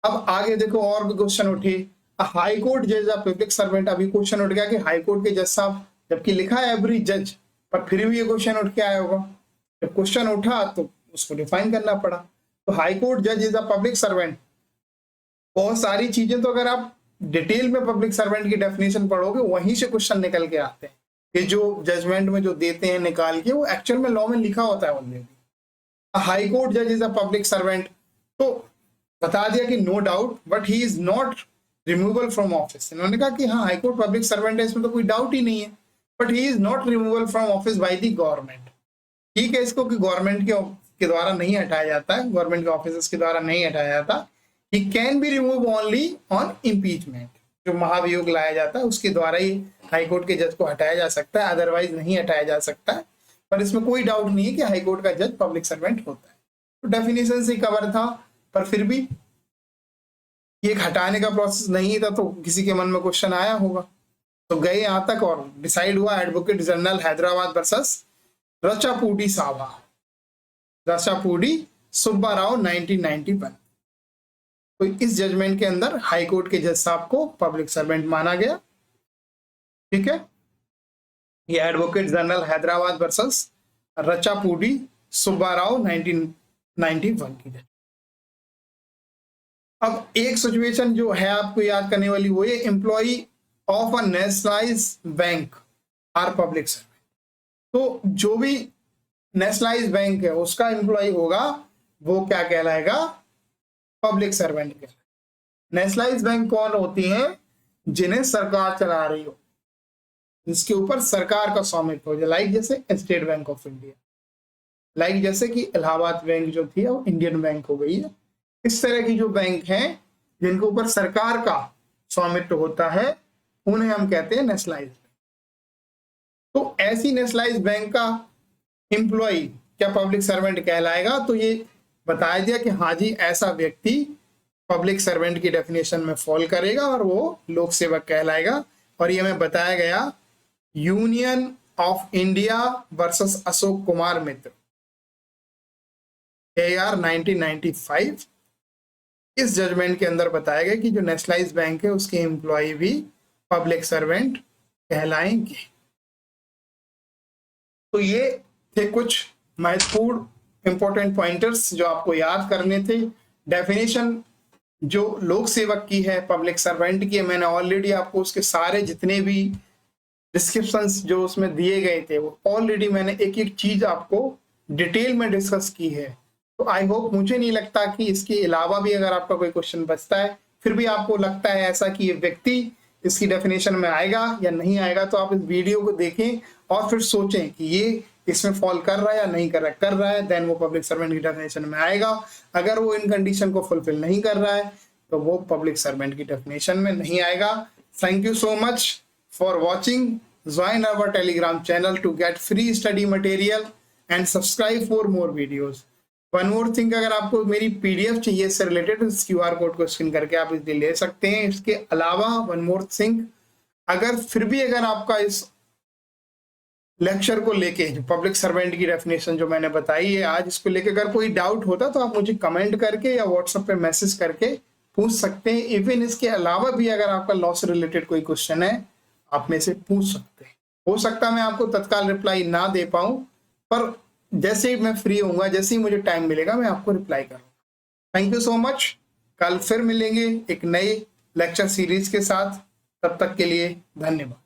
अब आगे देखो और भी क्वेश्चन उठे। हाई कोर्ट जज अ पब्लिक सर्वेंट। अभी क्वेश्चन उठ गया कि हाई कोर्ट के जज साहब, जबकि लिखा है एवरी जज, पर फिर भी ये क्वेश्चन उठ के आया होगा। जब क्वेश्चन उठा तो उसको डिफाइन करना पड़ा। तो हाई कोर्ट जज इज अ पब्लिक सर्वेंट। बहुत सारी चीजें तो अगर आप डिटेल में पब्लिक सर्वेंट की डेफिनेशन पढ़ोगे वहीं से क्वेश्चन निकल के आते हैं, कि जो जजमेंट में जो देते हैं निकाल के, वो एक्चुअल में लॉ में लिखा होता है ऑलरेडी। हाई कोर्ट जज इज अ पब्लिक सर्वेंट, तो बता दिया कि no doubt, but he is not removal from office. इन्होंने कहा कि हाँ हाई कोर्ट पब्लिक सर्वेंट है, इसमें तो कोई डाउट ही नहीं है, but he is not removal from office by the government. ठीक है, इसको कि गवर्नमेंट के द्वारा नहीं हटाया जाता है, गवर्नमेंट के ऑफिसर्स के द्वारा नहीं हटाया जाता। He can be remove only on impeachment. जो महाभियोग लाया जाता है उसके द्वारा ही हाईकोर्ट के जज को हटाया जा सकता है, अदरवाइज नहीं हटाया जा सकता है। पर इसमें कोई डाउट नहीं है कि हाईकोर्ट का जज पब्लिक सर्वेंट होता है। तो डेफिनेशन से कवर था, पर फिर भी ये हटाने का प्रोसेस नहीं था, तो किसी के मन में क्वेश्चन आया होगा। तो गए यहां तक और डिसाइड हुआ एडवोकेट जनरल हैदराबाद वर्सेस रचापूडी सावा, रचापूडी सुब्बा राव 1991। तो इस जजमेंट के अंदर हाई कोर्ट के जज साहब को पब्लिक सर्वेंट माना गया। ठीक है, ये advocate general Hyderabad versus Rachapudi Subba Rao 1991 की। अब एक सिचुएशन जो है आपको याद करने वाली, वो ये employee of a nationalised bank are public servant. तो जो भी नेशनलाइज्ड बैंक है उसका एम्प्लॉय होगा वो क्या कहलाएगा, पब्लिक सर्वेंट कहलाएगा। नेशनलाइज्ड बैंक कौन होती हैं, जिन्हें सरकार चला रही हो, जिसके ऊपर सरकार का स्वामित्व हो, लाइक जैसे state bank of India, like जैसे कि इलाहाबाद बैंक जो थी वो इंडियन बैंक हो गई है। इस तरह की जो बैंक हैं जिनके ऊपर सरकार का स्वामित्व होता है उन्हें हम कहते हैं नेशनलाइज्ड बैंक। तो ऐसी नेशनलाइज्ड बैंक का एम्प्लॉय क्या पब्लिक सर्वेंट कहलाएगा, तो ये बताया दिया कि हाँ जी ऐसा व्यक्ति पब्लिक सर्वेंट की डेफिनेशन में फॉल करेगा और वो लोक सेवक कहलाएगा। और ये हमें बताया गया union of India versus Ashok Kumar Mitra AR 1995। इस जजमेंट के अंदर बताया गया कि जो नेशनलाइज्ड बैंक है उसके एम्प्लॉय भी पब्लिक सर्वेंट कहलाएंगे। तो ये थे कुछ महत्वपूर्ण इंपॉर्टेंट पॉइंटर्स जो आपको याद करने थे। डेफिनेशन जो लोक सेवक की है, पब्लिक सर्वेंट की है, मैंने ऑलरेडी आपको उसके सारे जितने भी डिस्क्रिप्शंस जो उसमें दिए गए थे वो ऑलरेडी मैंने एक एक चीज आपको डिटेल में डिस्कस की है। तो आई होप, मुझे नहीं लगता कि इसके अलावा भी अगर आपका कोई क्वेश्चन बचता है, फिर भी आपको लगता है ऐसा कि ये व्यक्ति इसकी डेफिनेशन में आएगा या नहीं आएगा, तो आप इस वीडियो को देखें और फिर सोचें कि ये इसमें फॉल कर रहा है या नहीं कर रहा है, देन वो पब्लिक सर्वेंट की डेफिनेशन में आएगा। अगर वो इन कंडीशन को फुलफिल नहीं कर रहा है तो वो पब्लिक सर्वेंट की डेफिनेशन में नहीं आएगा। Thank you so much for watching. Join our Telegram channel to get free study material and subscribe for more videos. One more thing, अगर आपको मेरी PDF चाहिए इससे रिलेटेड, इस QR कोड को स्कैन करके आप इसलिए ले सकते हैं। इसके अलावा वन मोर थिंग, अगर फिर भी अगर आपका इस लेक्चर को लेके जो पब्लिक सर्वेंट की डेफिनेशन जो मैंने बताई है आज, इसको लेके अगर कोई डाउट होता तो आप मुझे कमेंट करके या व्हाट्सएप पे मैसेज करके पूछ सकते हैं। इवन इसके अलावा भी अगर आपका लॉ से रिलेटेड कोई क्वेश्चन है आप में से पूछ सकते हैं। हो सकता है मैं आपको तत्काल रिप्लाई ना दे पाऊं, पर जैसे ही मैं फ्री होऊंगा, जैसे ही मुझे टाइम मिलेगा, मैं आपको रिप्लाई करूंगा। Thank you so much. कल फिर मिलेंगे एक नए लेक्चर सीरीज के साथ। तब तक के लिए धन्यवाद।